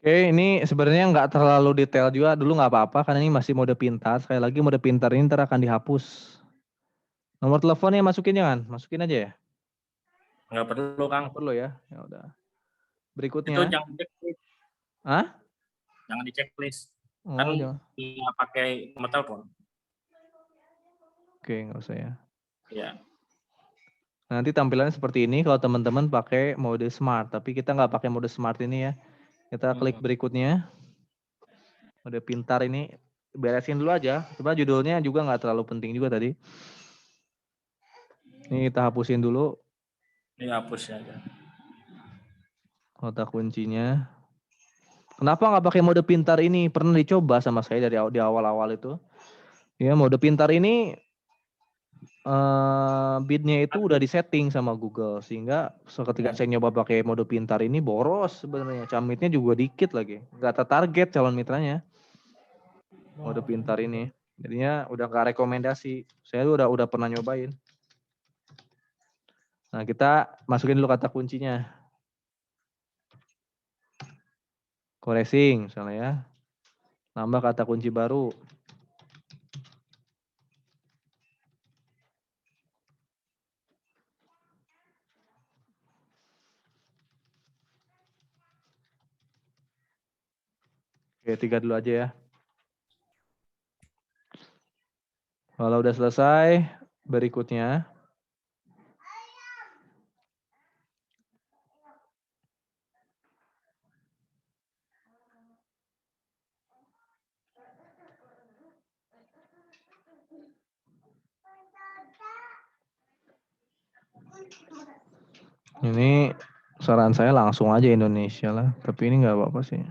Oke, ini sebenarnya nggak terlalu detail juga. Dulu nggak apa-apa, karena ini masih mode pintar. Sekali lagi mode pintar ini ntar akan dihapus. Nomor teleponnya masukin jangan? Masukin aja ya?
nggak perlu, Kang.
Nggak perlu ya? Ya udah.
Itu
Berikutnya.
jangan dicek,
Hah?
jangan di checklist. Kan
Oh, jangan.
nggak pakai nomor telepon.
Oke, nggak usah ya.
Ya.
Nanti tampilannya seperti ini kalau teman-teman pakai mode smart. Tapi kita nggak pakai mode smart ini ya. Kita klik berikutnya. Mode pintar ini beresin dulu aja. Coba judulnya juga nggak terlalu penting juga tadi. Ini kita hapusin dulu
Ini hapus aja.
kata kuncinya. Kenapa nggak pakai mode pintar ini? Pernah dicoba sama saya dari di awal-awal itu. Ya, mode pintar ini bitnya itu udah disetting sama Google sehingga ketika saya nyoba pakai mode pintar ini boros sebenarnya, commitnya juga dikit lagi, nggak tertarget calon mitranya mode pintar ini, jadinya udah nggak rekomendasi. Saya udah pernah nyobain. Nah, kita masukin dulu kata kuncinya, Corracing misalnya ya, nambah kata kunci baru. Oke, 3 dulu aja ya. Kalau udah selesai, berikutnya. Ini saran saya langsung aja Indonesia lah. Tapi ini nggak apa-apa sih.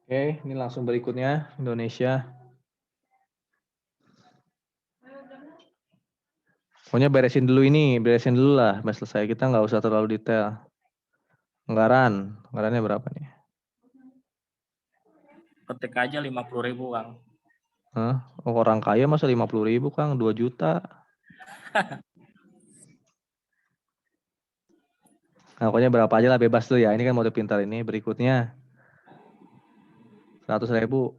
Oke, ini langsung berikutnya Indonesia. Pokoknya beresin dulu lah. Mas selesai, kita nggak usah terlalu detail. Anggarannya berapa nih?
Ketik aja 50.000 Kang.
Hah? Oh, orang kaya masa 50.000 Kang, 2 juta. Nah, pokoknya berapa aja lah, bebas tuh ya. Ini kan mode pintar ini. Berikutnya 100.000.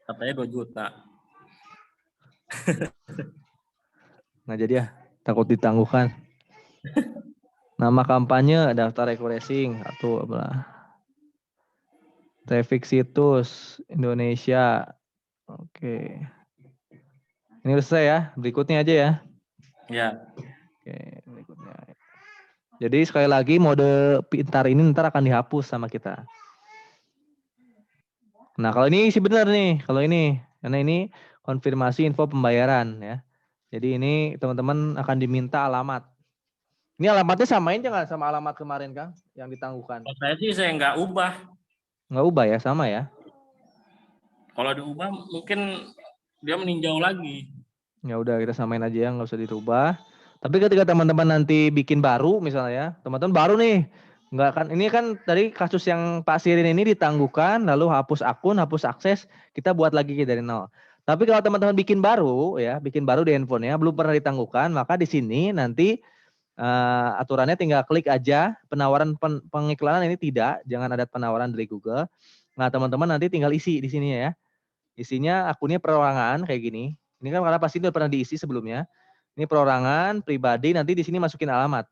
Katanya 2 juta.
Nah jadi ya, takut ditangguhkan. Nama kampanye, daftar requesting, atau apa? Traffic situs Indonesia. Oke. Ini udah selesai ya. Berikutnya aja ya.
Ya.
Oke, berikutnya. Jadi sekali lagi mode pintar ini ntar akan dihapus sama kita. Nah kalau ini sih benar nih. Kalau ini, karena ini konfirmasi info pembayaran ya. Jadi ini teman-teman akan diminta alamat. Ini alamatnya samain jangan sama alamat kemarin Kang yang ditangguhkan.
Kalau saya nggak ubah.
Nggak ubah ya, sama ya.
Kalau diubah mungkin dia meninjau lagi.
Ya udah kita samain aja ya, nggak usah dirubah. Tapi ketika teman-teman nanti bikin baru misalnya ya, teman-teman baru nih, nggak kan ini kan dari kasus yang Pak Sirin ini ditangguhkan, lalu hapus akun, hapus akses, kita buat lagi dari nol. Tapi kalau teman-teman bikin baru ya, bikin baru di handphonenya belum pernah ditangguhkan, maka di sini nanti aturannya tinggal klik aja penawaran pengiklanan ini tidak, jangan ada penawaran dari Google. Nah teman-teman nanti tinggal isi di sini ya. Isinya akunnya perorangan kayak gini. Ini kan karena pasti udah pernah diisi sebelumnya. Ini perorangan pribadi, nanti di sini masukin alamat.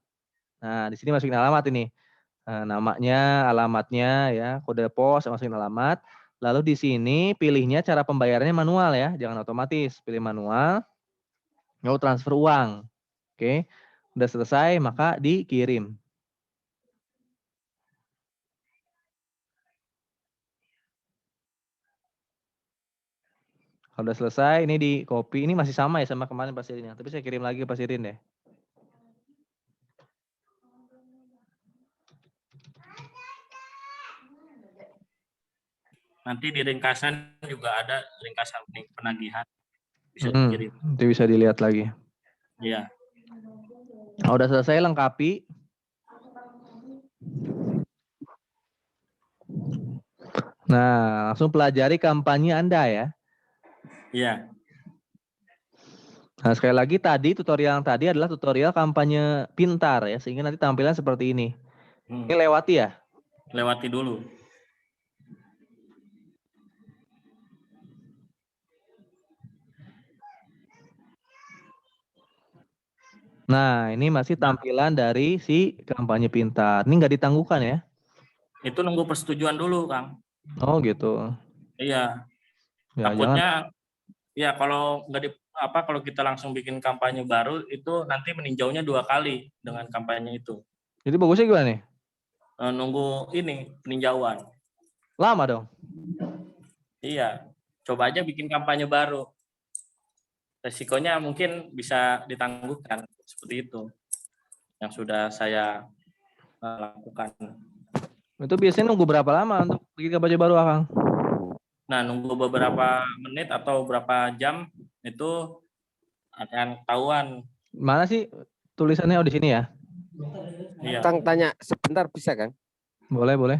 Nah, di sini masukin alamat ini. Namanya, alamatnya ya, kode pos, masukin alamat. Lalu di sini pilihnya cara pembayarannya manual ya, jangan otomatis. Pilih manual. Mau transfer uang. Oke. Udah selesai, maka dikirim. Kalau udah selesai, ini di copy. Ini masih sama ya sama kemarin Pak Sirin. Tapi saya kirim lagi ke Pak Sirin deh.
Nanti di ringkasan juga ada ringkasan penagihan. Bisa dikirim.
Nanti bisa dilihat lagi.
Iya.
Nah, udah selesai lengkapi. Nah, langsung pelajari kampanye Anda ya.
Iya.
Nah, sekali lagi tadi tutorial yang tadi adalah tutorial kampanye pintar ya, sehingga nanti tampilan seperti ini. Ini lewati ya?
Lewati dulu.
Nah, ini masih tampilan dari si kampanye pintar. Ini nggak ditangguhkan ya?
Itu nunggu persetujuan dulu, Kang.
Oh gitu.
Iya.
Ya,
Takutnya ya kalau nggak kalau kita langsung bikin kampanye baru itu nanti meninjaunya 2 kali dengan kampanye itu.
Jadi bagusnya gimana nih?
Nunggu ini peninjauan.
Lama dong.
Iya. Coba aja bikin kampanye baru. Resikonya mungkin bisa ditangguhkan seperti itu yang sudah saya lakukan.
Itu biasanya nunggu berapa lama untuk bikin kampanye baru, Akang?
Nah, nunggu beberapa menit atau berapa jam itu akan ketahuan.
Mana sih tulisannya? Oh, di sini ya?
Iya.
Kang tanya sebentar bisa kan?
Boleh, boleh.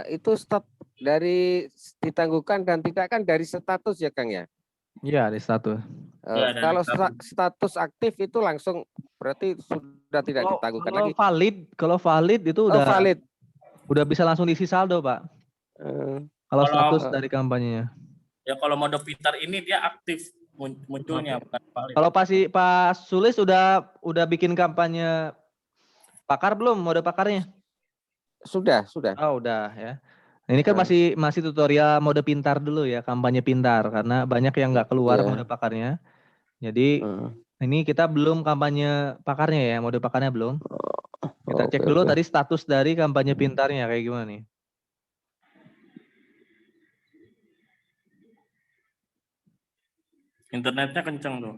Itu stop dari ditangguhkan dan tidak kan dari status ya Kang ya?
Iya, di status.
Ya, dari
Kalau
status.
status aktif itu langsung berarti sudah tidak ditangguhkan
Kalau
lagi.
kalau valid itu
Oh, valid.
udah bisa langsung diisi saldo, Pak. Kalau status dari kampanyenya.
Ya kalau mode pintar ini dia aktif. munculnya,
Oke.
bukan valid.
Kalau Pak Sulis udah bikin kampanye pakar belum, mode pakarnya?
Sudah.
Oh, udah ya. Ini kan
Nah,
masih tutorial mode pintar dulu ya, kampanye pintar karena banyak yang nggak keluar
iya.
mode pakarnya. Jadi ini kita belum kampanye pakarnya ya, mode pakarnya belum. Kita cek dulu
Oke.
tadi status dari kampanye pintarnya kayak gimana nih.
Internetnya kenceng tuh.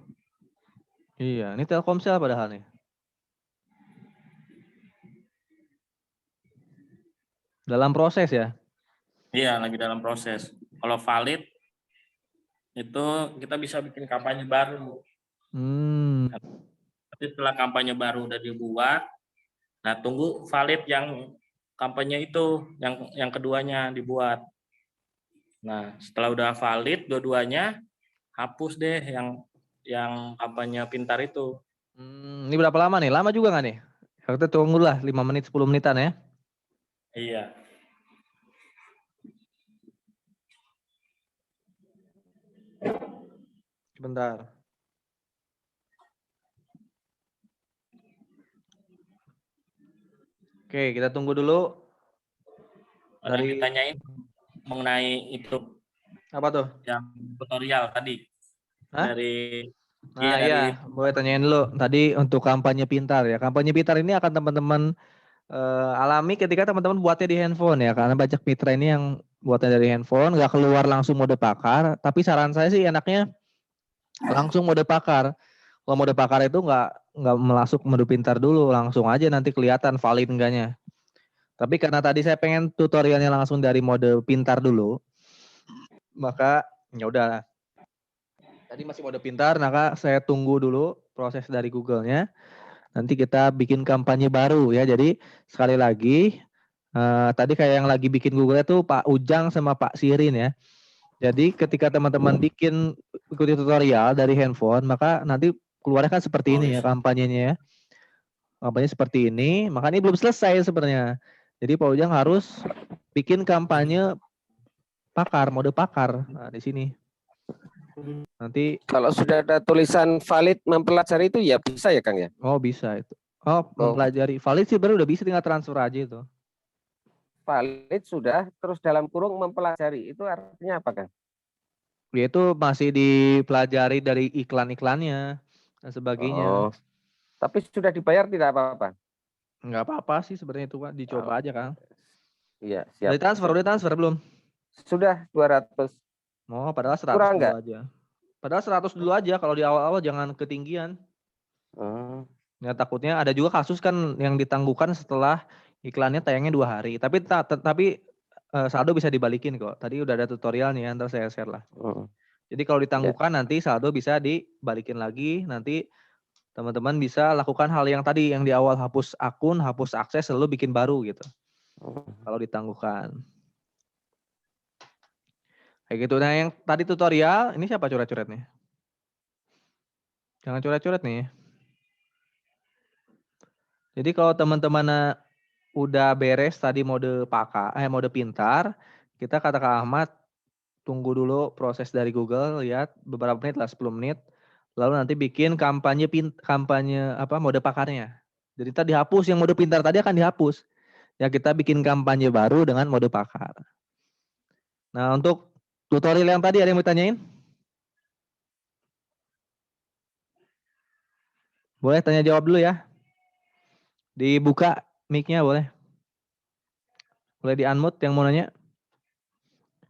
Iya, ini Telkomsel padahal nih. Dalam proses ya.
Iya, lagi dalam proses. Kalau valid itu kita bisa bikin kampanye baru. Tapi setelah kampanye baru udah dibuat, nah tunggu valid yang kampanye itu, yang keduanya dibuat. Nah, setelah udah valid dua-duanya, hapus deh yang kampanye pintar itu.
Ini berapa lama nih? Lama juga nggak nih? Kita tunggulah 5 menit 10 menitan ya.
Iya.
Sebentar. Oke, kita tunggu dulu.
Ada yang
Dari
ditanyain mengenai itu
apa tuh?
yang tutorial tadi.
Hah?
Dari
Nah,
dari
iya, boleh tanyain dulu. Tadi untuk kampanye pintar ya. Kampanye pintar ini akan teman-teman alami ketika teman-teman buatnya di handphone ya. Karena banyak mitra ini yang buatnya dari handphone, nggak keluar langsung mode pakar. Tapi saran saya sih enaknya langsung mode pakar. Kalau mode pakar itu nggak masuk mode pintar dulu, langsung aja nanti kelihatan valid enggaknya. Tapi karena tadi saya pengen tutorialnya langsung dari mode pintar dulu, maka ya udah. Tadi masih mode pintar, maka saya tunggu dulu proses dari Google-nya. Nanti kita bikin kampanye baru ya. Jadi sekali lagi, tadi kayak yang lagi bikin Google itu Pak Ujang sama Pak Sirin ya. Jadi ketika teman-teman bikin ikuti tutorial dari handphone, maka nanti keluarnya kan seperti ini ya kampanyenya ya. Kampanye seperti ini, maka ini belum selesai sebenarnya. Jadi Pak Ujang harus bikin kampanye pakar, mode pakar. Nah, di sini. Nanti
Kalau sudah ada tulisan valid mempelajari itu ya bisa ya Kang ya?
bisa itu. Oh, mempelajari. Valid sih baru udah bisa, tinggal transfer aja itu.
Valid sudah, terus dalam kurung mempelajari. Itu artinya apa Kang?
Dia itu masih dipelajari dari iklan-iklannya dan sebagainya.
Oh, tapi sudah dibayar tidak apa-apa?
Nggak apa-apa sih sebenarnya itu Pak, dicoba aja Kang.
Iya,
Udah
siap.
transfer belum?
Sudah 200.
Oh, padahal 100
Kurang
dulu
nggak?
aja. Padahal 100 dulu aja, kalau di awal-awal jangan ketinggian. Ya takutnya ada juga kasus kan yang ditangguhkan setelah iklannya tayangnya 2 hari. Tapi saldo bisa dibalikin kok. Tadi udah ada tutorialnya, ntar saya share lah. Jadi kalau ditangguhkan nanti saldo bisa dibalikin lagi. Nanti teman-teman bisa lakukan hal yang tadi yang di awal, hapus akun, hapus akses, lalu bikin baru gitu. Kalau ditangguhkan. Kayak gitu. Nah yang tadi tutorial, ini siapa coret-coret nih? Jangan coret-coret nih. Jadi kalau teman-teman udah beres tadi mode mode pintar, kita kata Kak Ahmad, tunggu dulu proses dari Google, lihat beberapa menit lah, 10 menit. Lalu nanti bikin kampanye mode pakarnya. Jadi tadi dihapus, yang mode pintar tadi akan dihapus. Ya kita bikin kampanye baru dengan mode pakar. Nah untuk tutorial yang tadi ada yang mau tanyain? Boleh tanya jawab dulu ya. Dibuka mic-nya boleh. Boleh di-unmute yang mau nanya.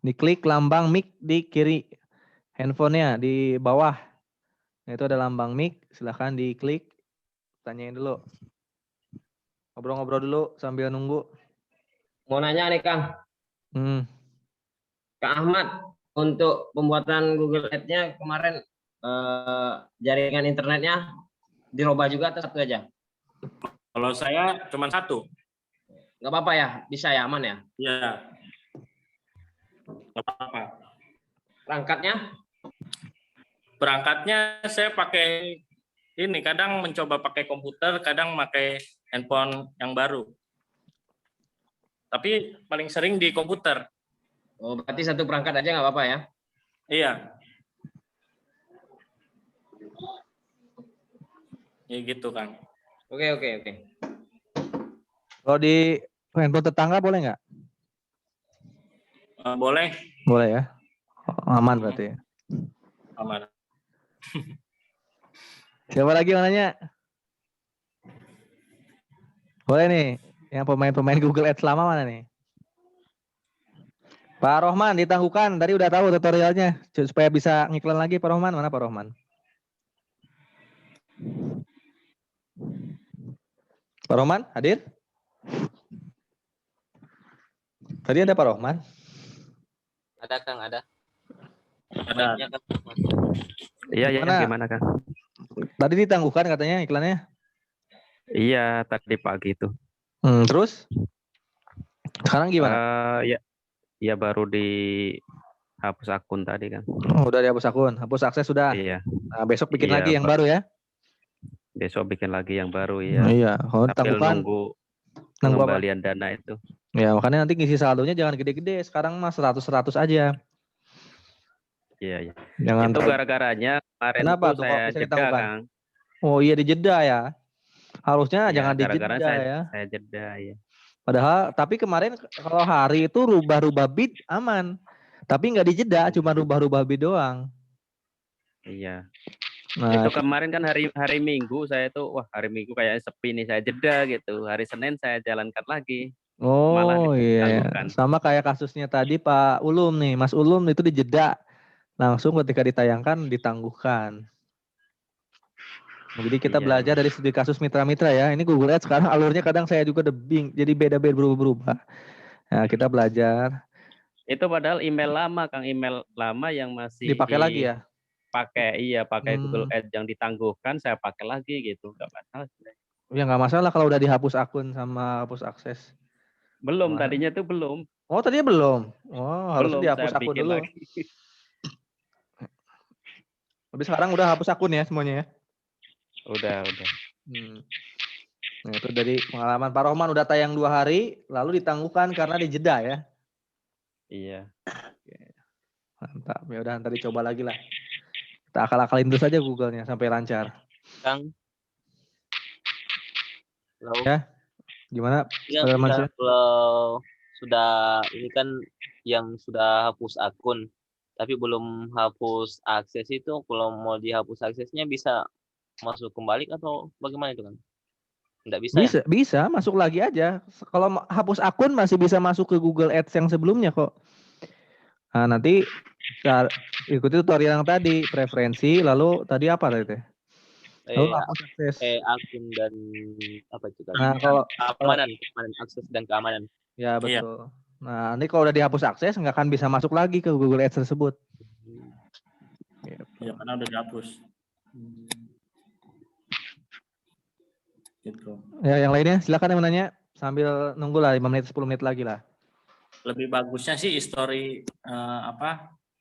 Diklik lambang mic di kiri handphonenya di bawah. Nah, itu ada lambang mic, silahkan diklik. Tanyain dulu. Ngobrol-ngobrol dulu sambil nunggu.
Mau nanya nih Kang, Kak Ahmad, untuk pembuatan Google Ads-nya kemarin jaringan internetnya dirubah juga atau satu aja?
Kalau saya cuma satu.
Nggak apa-apa ya, bisa ya, aman ya?
Iya. Nggak apa-apa. Perangkatnya saya pakai ini, kadang mencoba pakai komputer, kadang pakai handphone yang baru. Tapi paling sering di komputer.
Oh, berarti satu perangkat aja nggak apa-apa ya?
Iya. Ya gitu Kang.
Oke, oke, oke.
Kalau di handphone tetangga boleh nggak?
Boleh,
Boleh ya. Oh, aman berarti ya.
aman.
Siapa lagi yang nanya? Boleh nih. Yang pemain-pemain Google Ads lama mana nih? Pak Rohman ditangguhkan. Tadi udah tahu tutorialnya. Supaya bisa ngiklan lagi Pak Rohman. Mana Pak Rohman? Pak Rohman hadir? Tadi ada Pak Rohman.
Ada Kang, ada.
Ada.
Mic-nya, Kang.
Iya, ya,
Gimana?
gimana Kang?
Tadi ditangguhkan katanya iklannya.
Iya, tadi pagi itu.
Terus? Sekarang gimana?
Ya, ya baru dihapus akun tadi kan.
Oh, udah dihapus akun. Hapus akses sudah.
Iya,
Nah, besok bikin
Iya,
lagi yang
Pak.
baru ya.
besok bikin lagi yang baru ya.
Iya. Kalau
Sambil
ditangguhkan.
nunggu
Nunggu apa?
pengembalian dana itu.
Ya makanya nanti ngisi saldonya jangan gede-gede. Sekarang mah 100-100 aja.
Iya, iya.
Jangan
Itu
terlalu-
gara-garanya kemarin
Kenapa
itu
tuh kok
saya
bisa
jeda
ditangguhkan?
Kang.
Oh iya di jeda ya. Harusnya
Iya,
jangan di
gara-gara
jeda
saya
ya.
saya jeda ya.
Padahal tapi kemarin kalau hari itu rubah-rubah bid aman. Tapi nggak dijeda, cuma rubah-rubah bid doang.
Iya.
Nah,
Itu kemarin kan hari Minggu saya tuh wah hari Minggu kayaknya sepi nih saya jeda gitu. Hari Senin saya jalankan lagi. Malah
oh iya,
ditangguhkan.
sama kayak kasusnya tadi Pak Ulum nih, Mas Ulum itu dijeda, langsung ketika ditayangkan ditangguhkan. Jadi kita
Iya,
belajar
iya.
dari studi kasus mitra-mitra ya. Ini Google Ads sekarang alurnya kadang saya juga debing, jadi beda-beda berubah-berubah. Nah, kita belajar.
Itu padahal email lama Kang, email lama yang masih
Dipakai lagi ya.
pakai Google Ads yang ditangguhkan saya pakai lagi gitu. Enggak masalah.
Ya nggak masalah kalau udah dihapus akun sama hapus akses.
Belum,
Wah.
tadinya tuh belum.
Oh tadinya belum. Oh harusnya
Belum
dihapus
saya
akun
bikin
dulu.
lagi.
Tapi sekarang udah hapus akun ya semuanya ya.
Udah.
Nah itu dari pengalaman Pak Rohman udah tayang 2 hari, lalu ditangguhkan karena dijeda ya.
Iya.
Mantap. Ya udah ntar dicoba lagi lah. Kita akal-akalin terus aja Google-nya sampai lancar.
Kang. Halo.
Ya. Gimana?
Iya,
Pak
bisa. Kalau sudah ini kan yang sudah hapus akun, tapi belum hapus akses itu, kalau mau dihapus aksesnya bisa masuk kembali atau bagaimana itu kan? Enggak bisa ya?
Bisa masuk lagi aja. Kalau hapus akun masih bisa masuk ke Google Ads yang sebelumnya kok. Nah, nanti ikuti tutorial yang tadi, preferensi, lalu tadi apa tadi teh? Lalu hapus akses.
Akun dan apa itu kan?
Nah, kalau
keamanan akses dan keamanan.
ya betul. Nah, nanti kalau udah dihapus akses nggak akan bisa masuk lagi ke Google Ads tersebut.
Ya karena udah dihapus. Gitu.
Ya, yang lainnya silakan yang menanya sambil nunggu lah 5 menit 10 menit lagi lah.
Lebih bagusnya sih history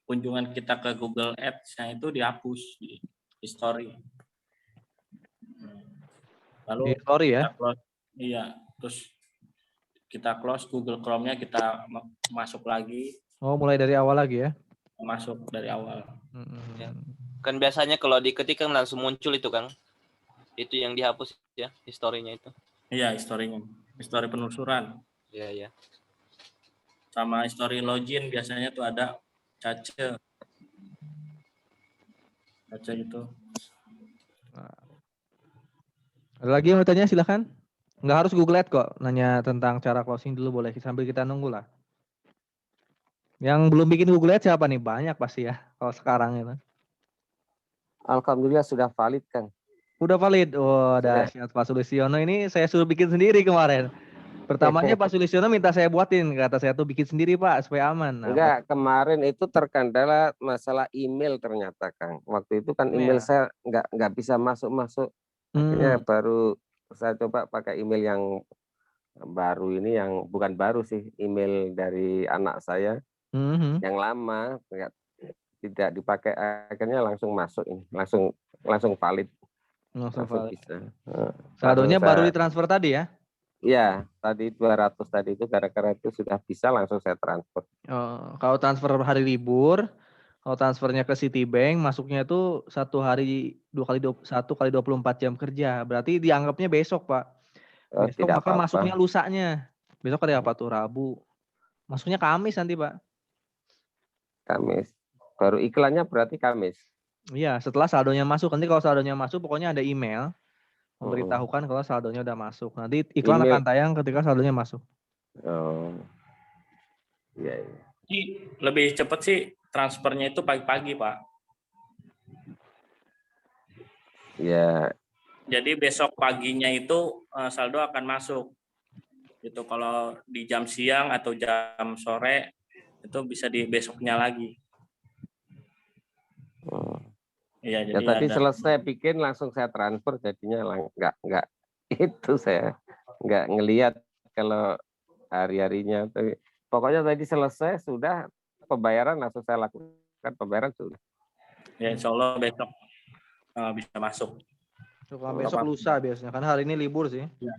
kunjungan kita ke Google Ads-nya itu dihapus di history. Lalu
Di story ya.
kita close, iya, terus kita close Google Chrome-nya, kita masuk lagi.
Oh, mulai dari awal lagi ya.
Masuk dari awal.
Ya. Kan biasanya kalau diketik kan langsung muncul itu Kang. Itu yang dihapus ya, historinya itu.
Iya, historinya. History penelusuran.
Iya.
Sama history login biasanya tuh ada cache itu.
Ada lagi yang mau tanya silakan. Nggak harus Google Ads kok. Nanya tentang cara closing dulu boleh sambil kita nunggu lah. Yang belum bikin Google Ads siapa nih? Banyak pasti ya kalau sekarang itu.
Alhamdulillah sudah valid Kang.
Udah valid. Oh, dahsyat Pak Sulistiono ini saya suruh bikin sendiri kemarin. Pertamanya Pak Sulistiono minta saya buatin, kata saya tuh bikin sendiri Pak supaya aman. Nah,
Enggak, kemarin itu terkendala masalah email ternyata Kang. Waktu itu kan email saya nggak bisa masuk. Akhirnya baru saya coba pakai email yang baru ini, yang bukan baru sih, email dari anak saya yang lama tidak dipakai, akhirnya langsung masuk ini, langsung valid.
Langsung valid.
Bisa.
Saldonya baru ditransfer tadi ya?
Iya, tadi 200 tadi itu gara-gara itu sudah bisa langsung saya transfer.
Oh, kalau transfer hari libur, Kalau transfernya ke Citibank, masuknya itu 1 hari 1 kali 24 jam kerja. Berarti dianggapnya besok, Pak.
Oh,
Besok
tidak
maka
apa-apa.
masuknya lusanya. Besok hari apa tuh? Rabu. Masuknya Kamis nanti, Pak.
Kamis. Baru iklannya berarti Kamis.
Iya, setelah saldonya masuk. Nanti kalau saldonya masuk, pokoknya ada email memberitahukan kalau saldonya udah masuk. Nanti iklan
Email.
akan tayang ketika saldonya masuk.
Oh. Iya, iya.
Jadi lebih cepat sih transfernya itu pagi-pagi, Pak.
Ya,
Jadi besok paginya itu saldo akan masuk. Gitu. Kalau di jam siang atau jam sore itu bisa di besoknya lagi. Iya,
ya
jadi
tadi
ada.
selesai bikin langsung saya transfer jadinya nggak itu saya nggak ngelihat kalau hari-harinya. Pokoknya tadi selesai sudah pembayaran langsung saya lakukan pembayaran sudah.
Ya, insya Allah besok bisa masuk.
Kalau besok lusa biasanya, karena hari ini libur sih.
Ya.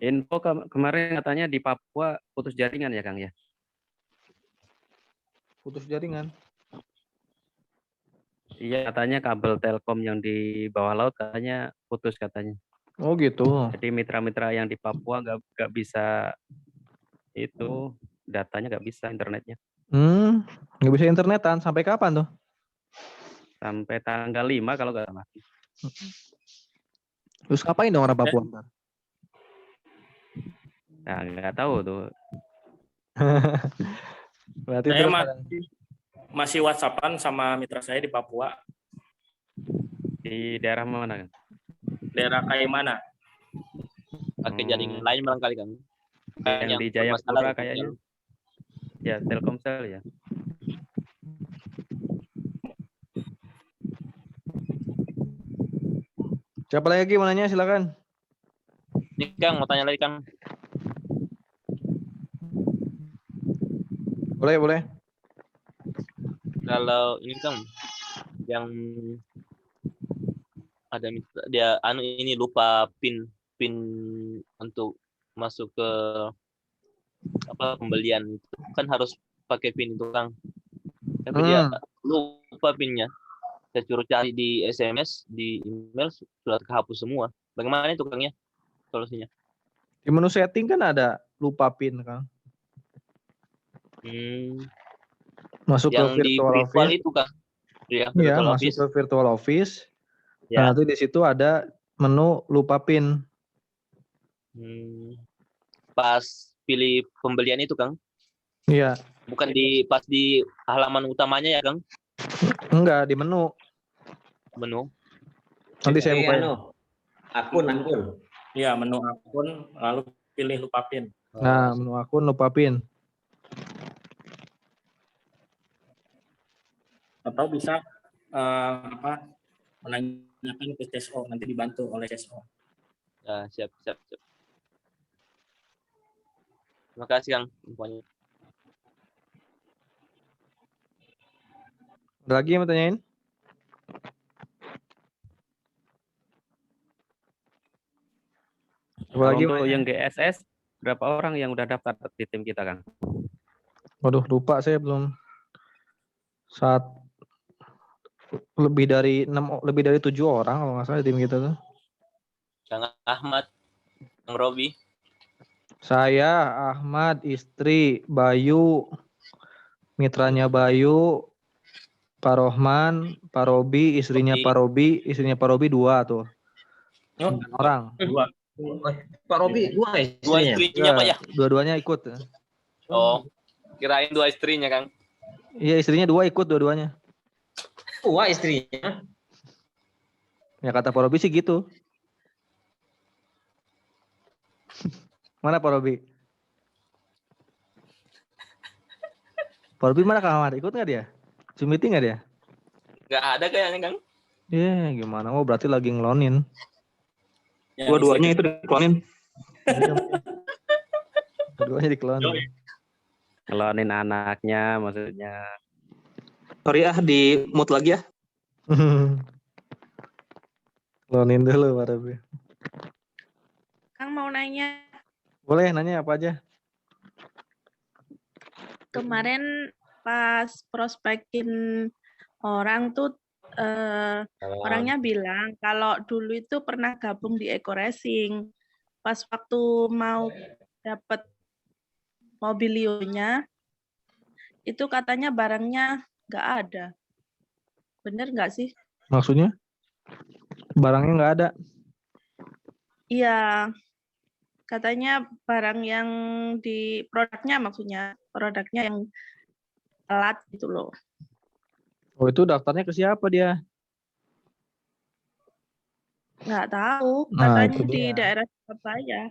Info kemarin katanya di Papua putus jaringan ya Kang ya?
Putus jaringan.
Iya, katanya kabel Telkom yang di bawah laut katanya putus katanya.
Oh gitu.
Jadi mitra-mitra yang di Papua nggak bisa itu datanya nggak bisa internetnya.
Nggak bisa internetan. Sampai kapan tuh?
Sampai tanggal 5 kalau nggak salah.
Terus ngapain dong orang Papua ntar?
Nah, nggak tahu tuh.
Berarti
Saya
terus
masih WhatsAppan sama mitra saya di Papua.
Di daerah mana kan?
Daerah kayak mana?
Pakai jaringan lain barangkali Kang.
Yang di Jayapura kayaknya. Ya, Telkomsel ya.
siapa lagi mau nanya silakan.
Ini Kang mau tanya lagi Kang.
Boleh.
Kalau ini Kang yang ada dia ini lupa pin untuk masuk ke pembelian itu kan harus pakai pin itu Kang. Tapi dia lupa pinnya. Saya suruh cari di SMS, di email sudah kehapus semua. Bagaimana itu Kang ya solusinya?
Di menu setting kan ada lupa pin, Kang. Masuk
yang
ke virtual office
itu Kang. Iya,
masuk ke virtual office.
Ya.
Nah, nanti di situ ada menu lupa pin.
Pas pilih pembelian itu Kang.
Iya.
Bukan pas di halaman utamanya ya Kang?
Enggak, di menu. Nanti saya buka.
Akun.
Iya, menu akun lalu pilih lupa pin.
Nah, menu akun lupa pin.
Atau bisa menanyakan ke CSO, nanti dibantu oleh CSO.
Ya, siap. Terima kasih Kang infonya.
Ada lagi yang mau tanyain?
Untuk yang GSS berapa orang yang udah daftar di tim kita Kang?
Waduh, lupa saya belum. Lebih dari 7 orang kalau nggak salah di tim kita tuh.
Kang Ahmad, Kang Robi.
Saya, Ahmad, istri, Bayu, mitranya Bayu, Pak Rohman, Pak Robi, istrinya Pak Robi, 2 tuh. 9 orang.
2.
Pak Robi 2 istrinya.
2 istrinya Pak ya?
Dua-duanya ikut.
Oh, kirain 2 istrinya Kang.
Iya, istrinya 2 ikut dua-duanya.
2 istrinya.
Ya kata Pak Robi sih gitu. Mana Pak Robi? Pak Robi mana Kang Ahmad? Ikut nggak dia? Zoom meeting nggak dia?
Nggak ada kayaknya Kang.
Iya, gimana? Oh, berarti lagi ngelonin.
Dua-duanya itu diklonin.
Dua-duanya diklonin.
Ngelonin anaknya maksudnya.
Sorry di mute lagi ya.
Ngelonin dulu Pak Robi.
Kang mau nanya.
Boleh nanya apa aja?
Kemarin pas prospekin orang tuh orangnya bilang kalau dulu itu pernah gabung di Eco Racing. Pas waktu mau dapat mobilionya, itu katanya barangnya nggak ada. Bener nggak sih?
Maksudnya barangnya nggak ada.
Iya, katanya barang yang di produknya yang telat gitu loh.
Oh itu daftarnya ke siapa dia?
Nggak tahu,
Nah
katanya
itu
di
dia.
daerah Surabaya.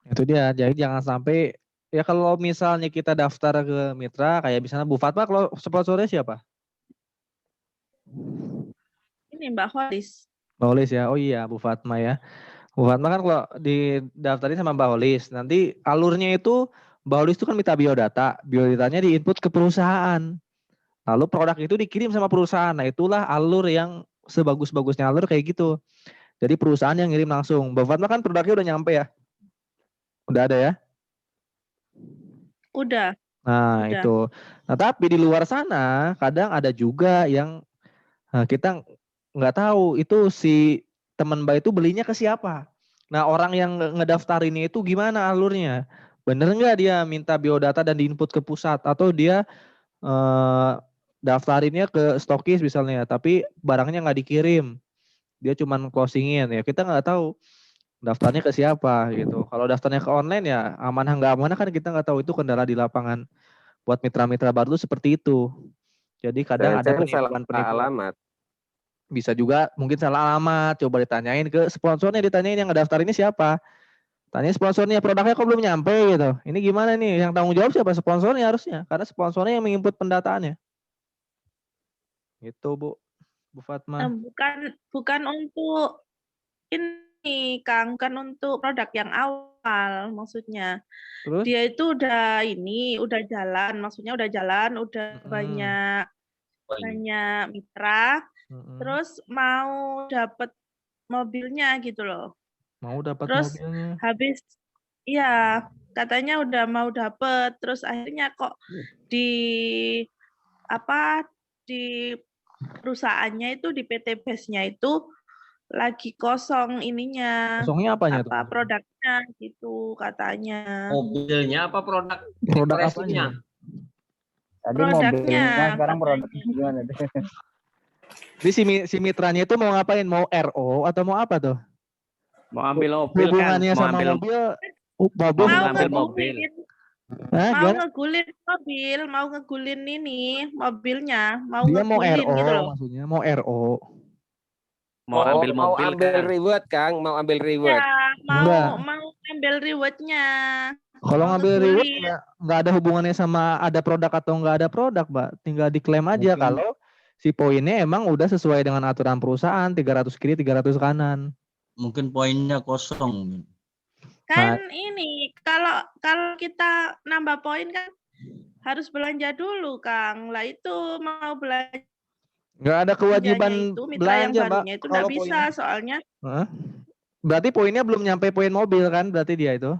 Itu dia. Jadi jangan sampai ya kalau misalnya kita daftar ke mitra kayak misalnya Bu Fatma, kalau sponsornya siapa?
Ini Mbak Holis.
Mbak Holis ya. Oh iya Bu Fatma ya. Bu Fatma kan kalau didaftarin sama Mbak Holis, nanti alurnya itu Mbak Holis itu kan minta biodata. Biodatanya diinput ke perusahaan. Lalu produk itu dikirim sama perusahaan. Nah itulah alur yang sebagus-bagusnya alur kayak gitu. Jadi perusahaan yang ngirim langsung. Mbak Fatma kan produknya udah nyampe ya? Udah ada ya?
Udah.
Nah
Udah.
itu. Nah tapi di luar sana kadang ada juga yang kita nggak tahu itu si teman Mbak itu belinya ke siapa. Nah orang yang ngedaftarinnya itu gimana alurnya? Bener nggak dia minta biodata dan diinput ke pusat atau dia daftarinnya ke stokis misalnya, tapi barangnya nggak dikirim, dia cuman closingin ya kita nggak tahu daftarnya ke siapa gitu. Kalau daftarnya ke online ya amanah nggak amanah kan kita nggak tahu, itu kendala di lapangan buat mitra-mitra baru seperti itu. Jadi kadang ada
Jangan-jangan salah
penipuan-penipuan.
alamat.
Bisa juga mungkin salah alamat, coba ditanyain ke sponsornya, ditanyain yang ngedaftar ini siapa. Tanya sponsornya, produknya kok belum nyampe gitu. Ini gimana nih? Yang tanggung jawab siapa? Sponsornya harusnya. Karena sponsornya yang menginput pendataannya. Gitu Bu Fatma.
Bukan untuk ini Kang, bukan untuk produk yang awal maksudnya.
Terus?
Dia itu udah jalan, maksudnya udah jalan, udah banyak mitra, terus mau dapat mobilnya gitu loh.
Mau dapat
Terus
mobilnya.
habis iya, katanya udah mau dapat, terus akhirnya kok di perusahaannya itu di PT Base-nya itu lagi kosong ininya.
Kosongnya apanya tuh?
Produknya gitu katanya.
Mobilnya apa produk
apanya?
Tadi
Produknya,
mobilnya, sekarang produknya gimana deh?
Jadi si mitranya itu mau ngapain? Mau RO atau mau apa tuh?
Mau ambil mobil kan?
Hubungannya
Mau
sama
ambil
mobil
mau
sama
ngambil
mobil.
mobil.
Mau ngegulin ini mobilnya, mau
Dia mau
ngegulin
RO
gitu loh.
maksudnya, mau RO.
Mau ambil
mau
mobil
ambil
kan?
reward Kang, mau ambil reward.
Ya, mau ambil rewardnya.
Kalau
mau
ngambil reward
ngegulin.
ya nggak ada hubungannya sama ada produk atau nggak ada produk, Mbak. Tinggal diklaim aja kalau si poinnya emang udah sesuai dengan aturan perusahaan, 300 kiri, 300 kanan.
Mungkin poinnya kosong.
Kan ini kalau kita nambah poin kan harus belanja dulu, Kang. Lah itu mau belanja
Nggak ada kewajiban
itu mitra
belanja,
yang
Mbak.
barunya itu nggak bisa
Poinnya.
soalnya.
Berarti poinnya belum nyampe poin mobil kan? Berarti dia itu.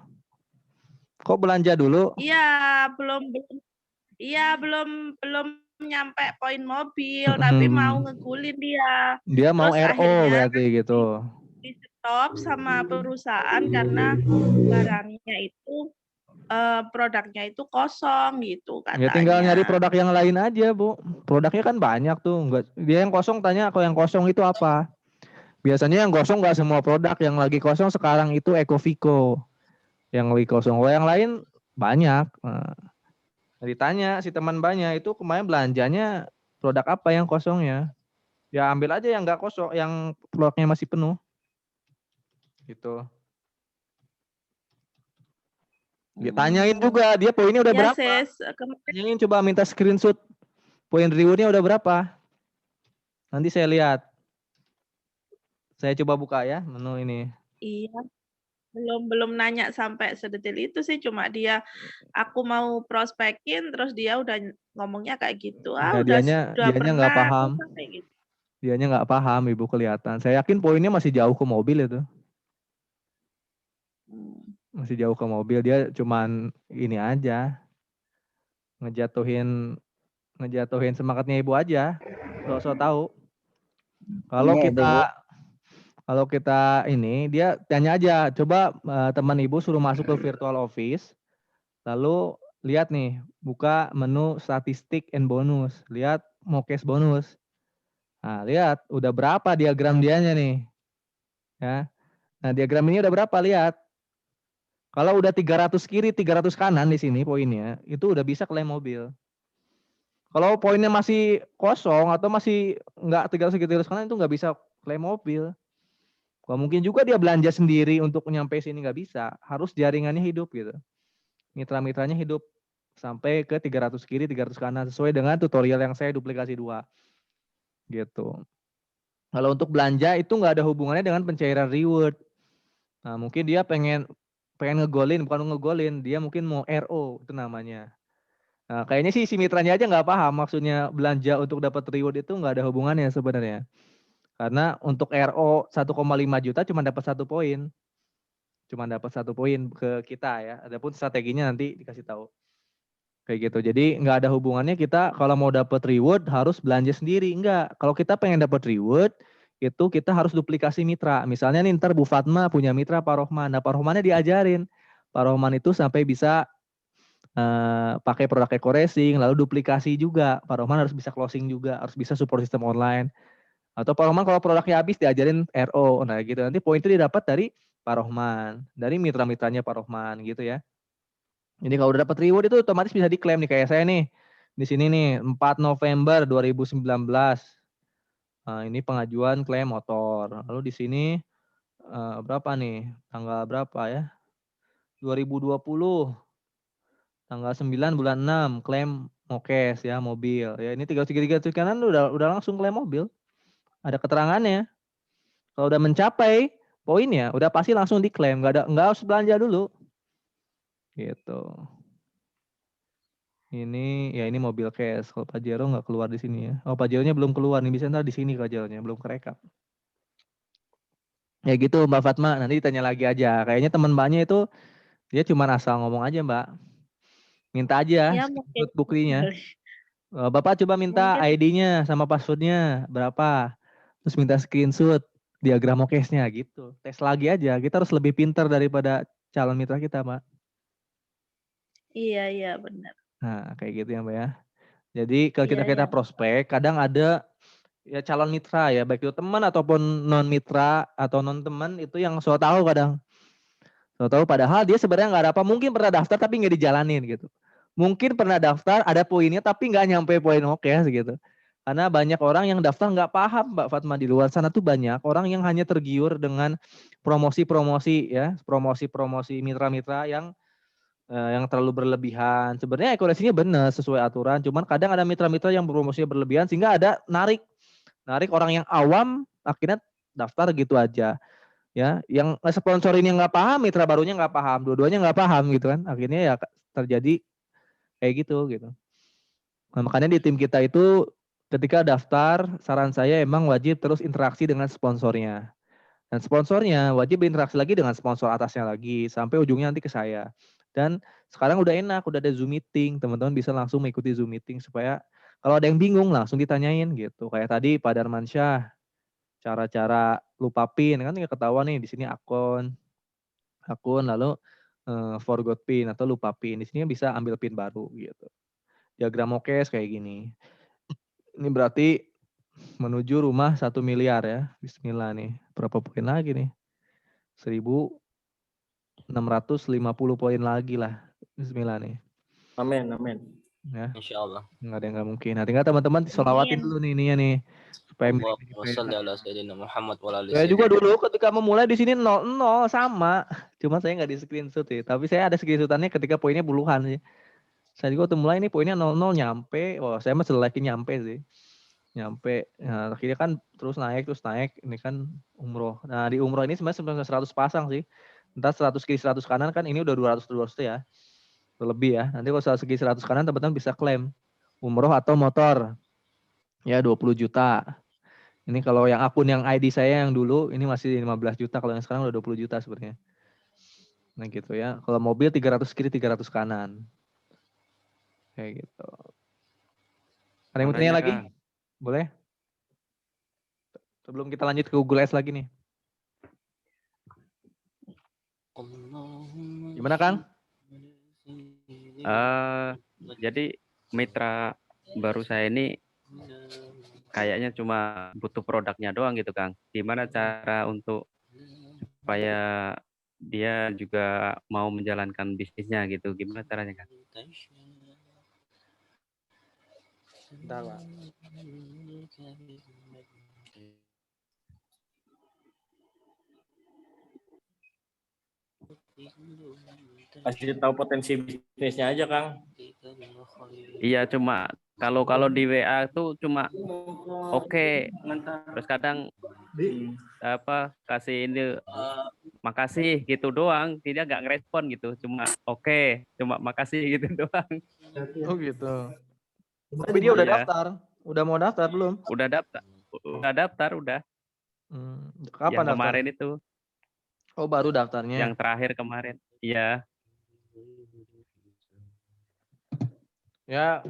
Kok belanja dulu?
Iya, belum nyampe poin mobil, tapi mau ngegulin dia.
Dia mau
Terus
RO
akhirnya
berarti gitu.
Di stop sama perusahaan karena barangnya itu produknya itu kosong gitu katanya.
Ya tinggal nyari produk yang lain aja, Bu. Produknya kan banyak tuh. Enggak, dia yang kosong tanya kalau yang kosong itu apa. Biasanya yang kosong nggak semua produk. Yang lagi kosong sekarang itu Ecovico. Yang lagi kosong. Kalau yang lain banyak. Nah, ditanya si teman banyak itu kemarin belanjanya produk apa yang kosongnya. Ya ambil aja yang nggak kosong, yang produknya masih penuh. Gitu. Ditanyain juga dia poinnya udah berapa. Tanyain coba minta screenshot poin rewardnya udah berapa. Nanti saya lihat. Saya coba buka ya menu ini.
Iya. Belum nanya sampai sedetil itu sih, cuma aku mau prospekin terus dia udah ngomongnya kayak gitu.
Nah,
udah
dianya nggak paham.
Kayak gitu.
Dianya nggak paham, Ibu, kelihatan. Saya yakin poinnya masih jauh ke mobil itu. Masih jauh ke mobil, dia cuman ini aja ngejatuhin ngejatuhin semangatnya ibu aja. So tahu. Kalau
Ini
kita
Bu.
kalau kita ini dia tanya aja, coba teman ibu suruh masuk ke virtual office, lalu lihat nih, buka menu statistik and bonus, lihat mokes bonus. Nah, lihat udah berapa diagram dianya nih. Ya. Nah, diagram ini udah berapa? Lihat. Kalau udah 300 kiri, 300 kanan di sini poinnya, itu udah bisa klaim mobil. Kalau poinnya masih kosong atau masih nggak 300 kiri, 300 kanan itu nggak bisa klaim mobil. Gak mungkin juga dia belanja sendiri untuk nyampe sini, nggak bisa. Harus jaringannya hidup gitu. Mitra-mitranya hidup sampai ke 300 kiri, 300 kanan sesuai dengan tutorial yang saya duplikasi 2. Gitu. Kalau untuk belanja itu nggak ada hubungannya dengan pencairan reward. Nah, mungkin dia pengen ngegolin, bukan ngegolin, dia mungkin mau RO itu namanya. Nah, kayaknya sih si mitranya aja nggak paham maksudnya belanja untuk dapat reward itu nggak ada hubungannya sebenarnya. Karena untuk RO 1,5 juta cuma dapat 1 poin. Cuma dapat 1 poin ke kita ya. Adapun strateginya nanti dikasih tahu. Kayak gitu. Jadi nggak ada hubungannya kita kalau mau dapat reward harus belanja sendiri. Enggak. Kalau kita pengen dapat reward itu kita harus duplikasi mitra. Misalnya nih ntar Bu Fatma punya mitra Pak Rohman. Nah Pak Rohmannya diajarin. Pak Rohman itu sampai bisa pakai produk Eco Racing, lalu duplikasi juga. Pak Rohman harus bisa closing juga, harus bisa support sistem online. Atau Pak Rohman kalau produknya habis diajarin RO. Nah gitu. Nanti poin itu didapat dari Pak Rohman, dari mitra-mitranya Pak Rohman gitu ya. Jadi kalau udah dapat reward itu otomatis bisa diklaim nih kayak saya nih. Di sini nih 4 November 2019. Nah, ini pengajuan klaim motor. Lalu di sini berapa nih? Tanggal berapa ya? 2020. Tanggal 9 bulan 6 klaim mokes ya mobil. Ya ini 333 kanan udah langsung klaim mobil. Ada keterangannya. Kalau udah mencapai poinnya udah pasti langsung diklaim, nggak harus belanja dulu. Gitu. Ini mobil cash. Kalau Pajero nggak keluar di sini ya. Oh Pajeronya belum keluar nih, bisa ntar di sini Pajeronya belum kerekap. Ya gitu Mbak Fatma, nanti ditanya lagi aja. Kayaknya teman Mbaknya itu dia cuma asal ngomong aja Mbak. Minta aja
Ya mungkin
screenshot buktinya. Bapak coba minta
mungkin
ID-nya sama passwordnya berapa. Terus minta screenshot diagram mokesnya gitu. Tes lagi aja. Kita harus lebih pintar daripada calon mitra kita Mbak.
iya benar.
Nah kayak gitu ya Mbak ya. Jadi kalau
Iya
kita
ya.
prospek, kadang ada ya calon mitra ya, baik itu teman ataupun non mitra atau non teman itu yang so tahu kadang. So tahu padahal dia sebenarnya nggak ada apa, mungkin pernah daftar tapi nggak dijalanin gitu. Mungkin pernah daftar ada poinnya tapi nggak nyampe poin mokes gitu. Karena banyak orang yang daftar nggak paham Mbak Fatma, di luar sana tuh banyak orang yang hanya tergiur dengan promosi-promosi ya, promosi-promosi mitra-mitra yang terlalu berlebihan. Sebenarnya akurasinya benar sesuai aturan, cuman kadang ada mitra-mitra yang promosinya berlebihan sehingga ada narik orang yang awam akhirnya daftar gitu aja. Ya, yang sponsorin yang nggak paham, mitra barunya nggak paham, dua-duanya nggak paham gitu kan. Akhirnya ya terjadi kayak gitu. Nah, makanya di tim kita itu ketika daftar, saran saya emang wajib terus interaksi dengan sponsornya. Dan sponsornya wajib berinteraksi lagi dengan sponsor atasnya lagi sampai ujungnya nanti ke saya. Dan sekarang udah enak, udah ada Zoom meeting, teman-teman bisa langsung mengikuti Zoom meeting supaya kalau ada yang bingung langsung ditanyain gitu. Kayak tadi Pak Darmansyah, cara-cara lupa PIN kan nggak ketahuan nih di sini akun lalu forgot PIN atau lupa PIN. Di sini bisa ambil PIN baru gitu. Diagram mokes kayak gini. Ini berarti menuju rumah 1 miliar ya. Bismillah nih. Berapa poin lagi nih? 1.650 poin lagi lah. Bismillah nih.
Amin.
Ya.
Insya Allah.
Nggak ada yang nggak mungkin. Nah, tinggal teman-teman disolawatin dulu nih ininya nih. Supaya
Allahumma sholli ala sayyidina Muhammad wa ala ali
saya juga
sayyidina.
dulu ketika memulai di sini 00 sama. Cuma saya nggak di screenshot ya. Tapi saya ada screenshotannya ketika poinnya puluhan sih. Saya juga waktu mulai ini poinnya 00 nyampe. Wah, saya mah selagi nyampe sih. Nyampe. Nah, akhirnya kan terus naik. Ini kan umroh. Nah, di umroh ini sebenarnya 100 pasang sih. Entar 100 kiri 100 kanan kan ini udah 200 ya. Lebih ya. Nanti kalau 100 kiri 100 kanan teman-teman bisa klaim umroh atau motor. Ya 20 juta. Ini kalau yang akun yang ID saya yang dulu ini masih 15 juta, kalau yang sekarang udah 20 juta sebenarnya. Nah gitu ya. Kalau mobil 300 kiri 300 kanan. Kayak gitu. Ada yang mau
Mau
tanya
nanya,
lagi?
Kang.
Boleh? Sebelum kita lanjut ke Google Ads lagi nih. Gimana, Kang?
Jadi mitra baru saya ini kayaknya cuma butuh produknya doang gitu, Kang. Gimana cara untuk supaya dia juga mau menjalankan bisnisnya gitu? Gimana caranya, Kang?
Bentar, Pak.
Kasih tahu potensi bisnisnya aja, Kang.
Iya, cuma kalau di WA tuh cuma oke. Terus kadang kasih ini makasih gitu doang, dia nggak ngerespon gitu, cuma oke, cuma makasih gitu doang.
Oh gitu. Tapi dia udah
Iya.
daftar. Udah mau daftar belum?
Udah daftar udah.
Kapan
Yang kemarin
daftarnya?
itu.
Oh, baru daftarnya.
Yang terakhir kemarin. Iya.
Ya,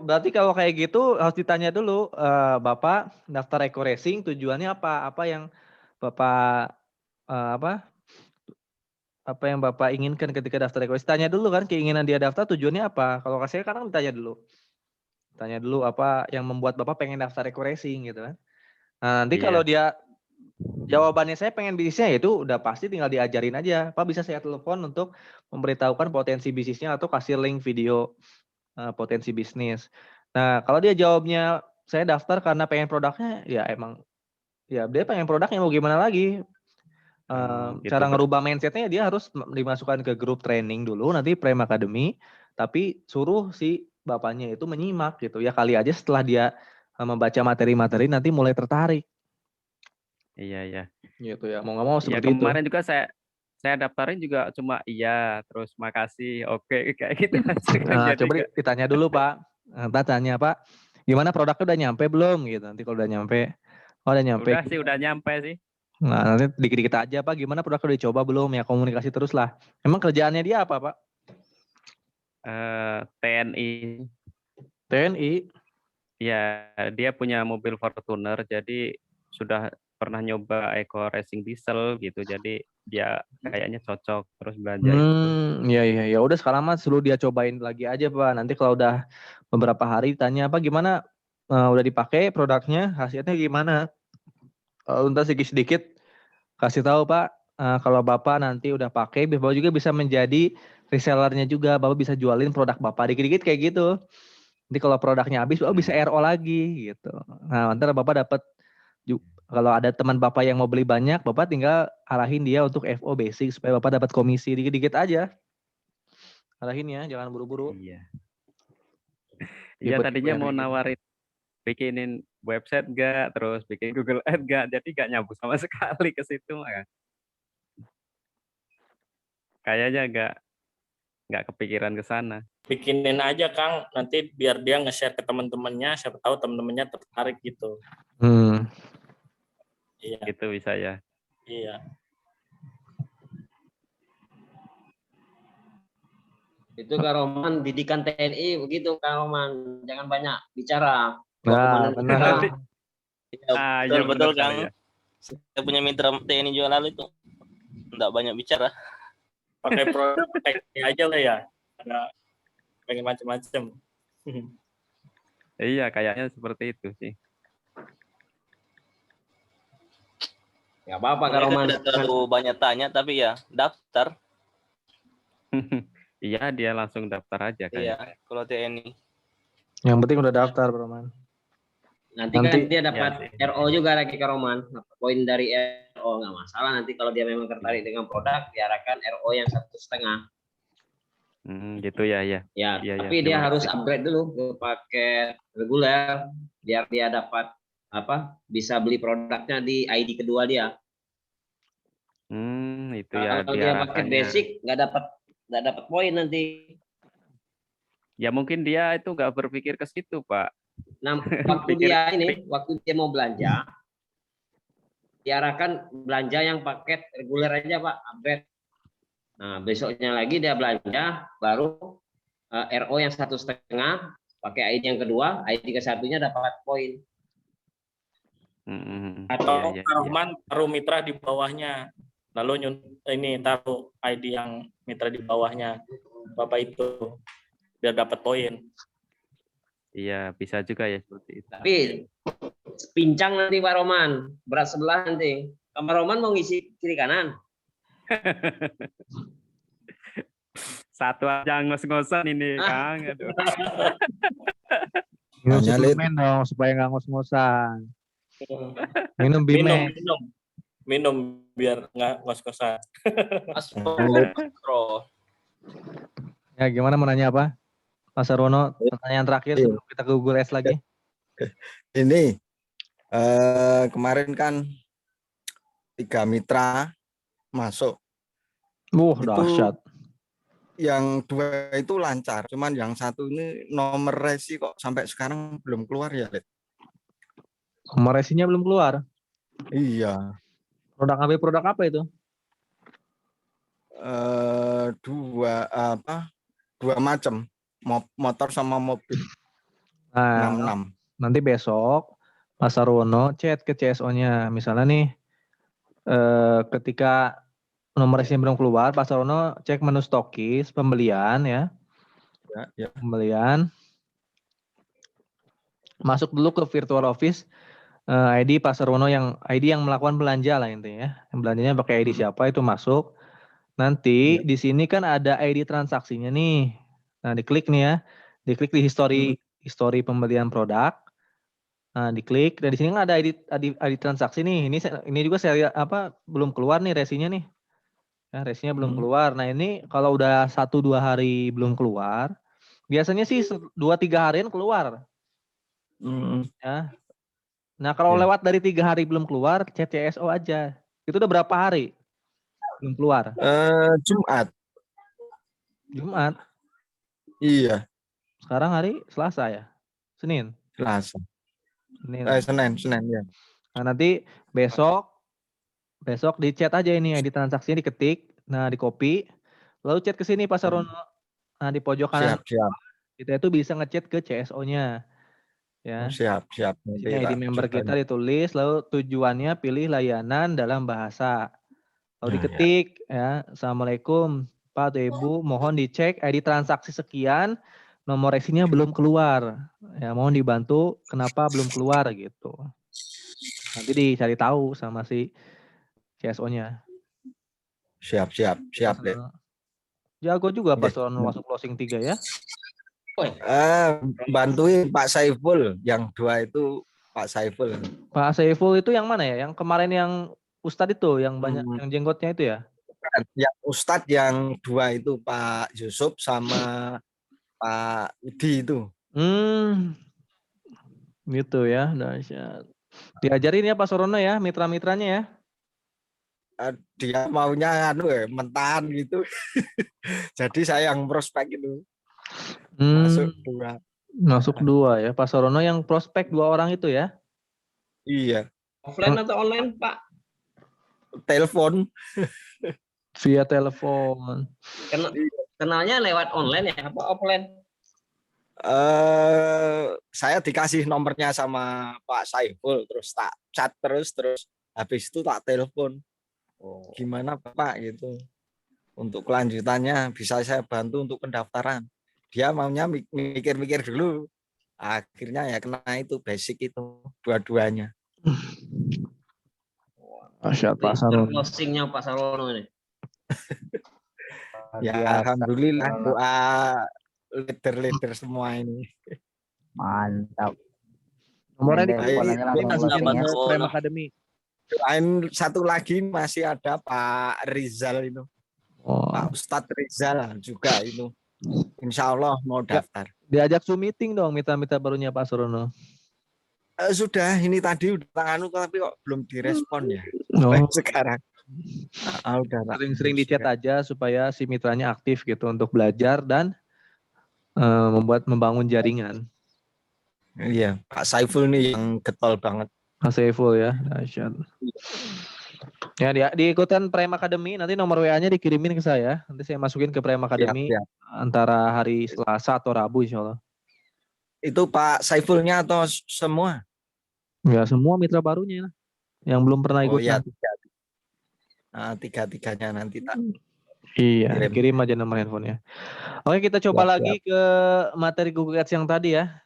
berarti kalau kayak gitu harus ditanya dulu, Bapak daftar Eco Racing tujuannya apa? Apa yang Bapak apa yang Bapak inginkan ketika daftar Eco Racing? Tanya dulu kan keinginan dia daftar tujuannya apa? Kalau saya kadang ditanya dulu. Tanya dulu apa yang membuat Bapak pengen daftar Eco Racing gitu kan. Nah, nanti kalau dia jawabannya saya pengen bisnisnya, itu udah pasti tinggal diajarin aja. Pak, bisa saya telepon untuk memberitahukan potensi bisnisnya atau kasih link video potensi bisnis. Nah, kalau dia jawabnya saya daftar karena pengen produknya, ya emang ya dia pengen produknya, mau gimana lagi?
Gitu,
Cara ngerubah mindsetnya dia harus dimasukkan ke grup training dulu, nanti Prime Academy, tapi suruh si bapaknya itu menyimak gitu ya, kali aja setelah dia membaca materi-materi nanti mulai tertarik.
Iya.
Gitu ya, mau nggak mau
Ya
seperti itu.
kemarin juga saya daftarin juga cuma iya, terus makasih, oke, kayak gitu aja.
Nah, coba ditanya dulu Pak. Nanti tanya Pak, gimana produknya udah nyampe belum gitu. Nanti kalau udah nyampe, udah nyampe.
Udah sih, udah nyampe sih.
Nah, nanti dikit-dikit aja Pak, gimana produknya udah coba belum, ya komunikasi terus lah. Emang kerjaannya dia apa Pak?
TNI.
TNI?
Ya, dia punya mobil Fortuner, jadi sudah pernah nyoba Eco Racing diesel gitu, jadi dia kayaknya cocok terus belajar itu.
Ya udah sekarang mah suruh dia cobain lagi aja Pak. Nanti kalau udah beberapa hari tanya apa gimana, udah dipakai produknya, hasilnya gimana? Untuk sedikit kasih tahu Pak, kalau Bapak nanti udah pakai, Bapak juga bisa menjadi resellernya juga, Bapak bisa jualin produk Bapak dikit-dikit kayak gitu. Nanti kalau produknya habis, Bapak bisa RO lagi gitu. Nah, nanti Bapak dapat, kalau ada teman Bapak yang mau beli banyak, Bapak tinggal arahin dia untuk FO basic supaya Bapak dapat komisi dikit-dikit aja. Arahin ya, jangan buru-buru.
Iya. Iya, tadinya mau nawarin bikinin website enggak, terus bikin Google Ads enggak, jadi enggak nyambung sama sekali ke situ mah. Kayaknya enggak kepikiran ke sana.
Bikinin aja Kang, nanti biar dia nge-share ke teman-temannya, siapa tahu teman-temannya tertarik gitu. Iya.
Gitu bisa ya.
Iya.
Itu Kak Roman, didikan TNI begitu Kak Roman, jangan banyak bicara.
Nah, benar.
Iya, betul Kang. Saya punya mitra TNI juga lalu itu enggak banyak bicara.
Pakai produk TNI aja lah ya. Ada pengen macam-macam.
Iya, kayaknya seperti itu sih.
Ya apa-apa Kak Roman.
Tidak terlalu banyak tanya, tapi ya daftar.
Iya, dia langsung daftar aja kayaknya.
Iya, kalau TNI.
Yang penting udah daftar, Bro Man.
Nanti kan dia dapat RO juga lagi Kak Roman. Poin dari RO nggak masalah. Nanti kalau dia memang tertarik dengan produk, diarahkan RO yang 1,5.
Gitu ya.
Ya, tapi dia harus upgrade dulu ke paket reguler biar dia dapat bisa beli produknya di ID kedua dia.
Itu ya.
Kalau dia paket basic nggak dapat poin nanti.
Ya mungkin dia itu nggak berpikir ke situ Pak.
Nah, waktu dia mau belanja, diarahkan belanja yang paket reguler aja Pak, upgrade. Nah, besoknya lagi dia belanja baru RO yang 1,5 pakai ID yang kedua, ID ke satunya dapat poin.
Atau
Iya, iya,
Pak
iya.
Rohman taruh mitra di bawahnya, lalu ini taruh ID yang mitra di bawahnya Bapak itu biar dapat poin.
Iya, bisa juga ya seperti itu.
Tapi pincang nanti Pak Roman, berat sebelah nanti. Pak Roman mau ngisi kiri kanan.
Satu aja ngos-ngosan ini, Kang. Aduh.
Minum
Tanya, Lid.
suplemen dong supaya nggak ngos-ngosan. Minum Bimex.
Minum biar nggak ngos-ngosan.
Ya gimana mau nanya apa? Mas Sarono, pertanyaan terakhir sebelum kita ke Google S lagi.
Ini kemarin kan 3 mitra masuk. Itu
Dahsyat.
yang 2 itu lancar, cuman yang 1 ini nomor resi kok sampai sekarang belum keluar ya, Lid?
Nomor resinya belum keluar.
Iya.
Produk apa itu?
2 macam, motor sama mobil.
Nah,
66.
nanti besok Mas Sarwono chat ke CSO-nya. Misalnya nih, ketika nomor resinya belum keluar, Pak Sarwono cek menu stokis, pembelian ya.
Ya.
Pembelian. Masuk dulu ke virtual office, ID Pak Sarwono yang melakukan belanja lah intinya. Yang belanjanya pakai ID siapa itu masuk. Nanti di sini kan ada ID transaksinya nih. Nah, diklik nih ya. Diklik di history pembelian produk. Nah, diklik dan di sini kan ada ID transaksi nih. Ini juga saya belum keluar nih resinya nih. Ya, resinya belum keluar. Nah, ini kalau udah 1-2 hari belum keluar, biasanya sih 2-3 harian keluar. Ya. Nah, kalau lewat dari 3 hari belum keluar, chat CSO aja. Itu udah berapa hari belum keluar? Jumat.
Iya.
Sekarang hari Selasa ya? Senin?
Selasa.
Senin.
Senin ya.
Nah, nanti besok di chat aja ini ID transaksinya diketik, nah di copy, lalu chat ke sini Pak Sarono. Nah, di pojok kanan
Siap.
kita itu bisa ngechat ke CSO-nya. Ya.
Siap.
Di sini ID member kita ditulis, lalu tujuannya pilih layanan dalam bahasa. Lalu diketik ya, Assalamualaikum Pak atau Ibu, mohon dicek ID transaksi sekian, nomor resinya belum keluar. Ya, mohon dibantu kenapa belum keluar gitu. Nanti dicari tahu sama si CSO-nya.
Siap, Lid.
Jago juga Pak Sarono masuk closing 3 ya.
Bantuin Pak Saiful, yang 2 itu Pak Saiful.
Pak Saiful itu yang mana ya? Yang kemarin yang Ustadz itu, yang banyak yang jenggotnya itu ya?
Yang Ustadz yang 2 itu Pak Yusuf sama Pak Udi itu.
Gitu ya, dahsyat. Diajarin ya Pak Sarono ya, mitra-mitranya ya.
Dia maunya mentahan gitu. Jadi saya yang prospek itu.
Masuk 2 ya. Pak Sarono yang prospek 2 orang itu ya?
Iya.
Offline atau online, Pak?
Telepon.
Via telepon.
Kenalnya lewat online ya, apa offline?
Saya dikasih nomornya sama Pak Saiful, terus tak chat terus habis itu tak telepon. Gimana Pak gitu. Untuk kelanjutannya bisa saya bantu untuk pendaftaran. Dia maunya mikir-mikir dulu. Akhirnya ya kena itu basic itu dua-duanya.
Dahsyat Pak Sarono.
Closingnya Pak Sarono ini.
Ya alhamdulillah doa leader semua ini.
Mantap.
Nomornya di
Prem Academy. Doain satu lagi masih ada Pak Rizal itu. Pak Ustadz Rizal juga itu. Insya Allah mau daftar.
Diajak Zoom meeting dong mitra-mitra barunya Pak Sarono.
Sudah, ini tadi udah tangan tapi kok belum direspon ya. Sampai sekarang. Udah
Sering-sering di chat aja supaya si mitranya aktif gitu untuk belajar dan membangun jaringan.
Iya, Pak Saiful nih yang getol banget.
Pak Saiful ya, dahsyat. Ya, diikutan Prime Academy, nanti nomor WA-nya dikirimin ke saya. Nanti saya masukin ke Prime Academy antara hari Selasa atau Rabu insya Allah.
Itu Pak Saifulnya atau semua?
Ya semua mitra barunya yang belum pernah
Oh
ikut
ya,
nanti.
tiga-tiganya nanti tak
Iya,
kirim.
kirim aja nomor handphonenya. Oke, kita coba
Siap,
lagi ke materi Google Ads yang tadi ya.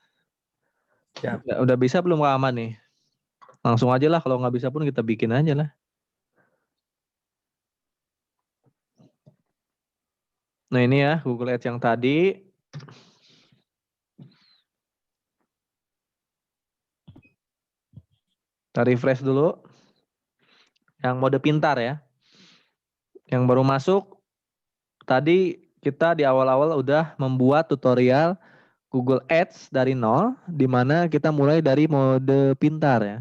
Siap.
Udah bisa belum Kak Ahmad nih? Langsung aja lah, kalau nggak bisa pun kita bikin aja lah. Nah ini ya Google Ads yang tadi. Kita refresh dulu. Yang mode pintar ya. Yang baru masuk. Tadi kita di awal-awal udah membuat tutorial Google Ads dari nol. Di mana kita mulai dari mode pintar ya.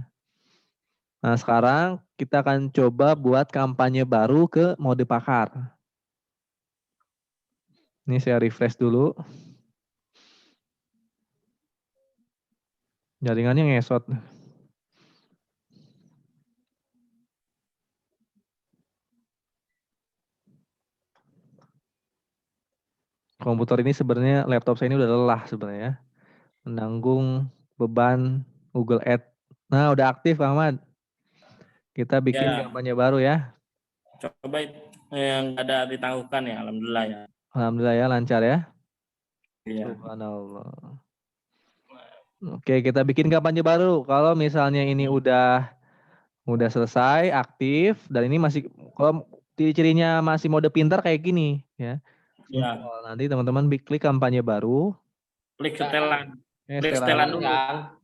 Nah sekarang kita akan coba buat kampanye baru ke mode pakar. Ini saya refresh dulu. Jaringannya ngesot. Komputer ini sebenarnya, laptop saya ini udah lelah sebenarnya. Menanggung beban Google Ads. Nah udah aktif Kang Ahmad. Kita bikin
Ya.
kampanye baru ya.
Coba yang ada ditangguhkan ya, alhamdulillah ya.
Alhamdulillah ya, lancar ya.
Iya.
Subhanallah. Oke, kita bikin kampanye baru. Kalau misalnya ini udah selesai, aktif, dan ini masih, kalau ciri-cirinya masih mode pintar kayak gini ya.
Ya.
Nanti teman-teman klik kampanye baru.
Klik setelan. Klik
Setelan
setelan dulu.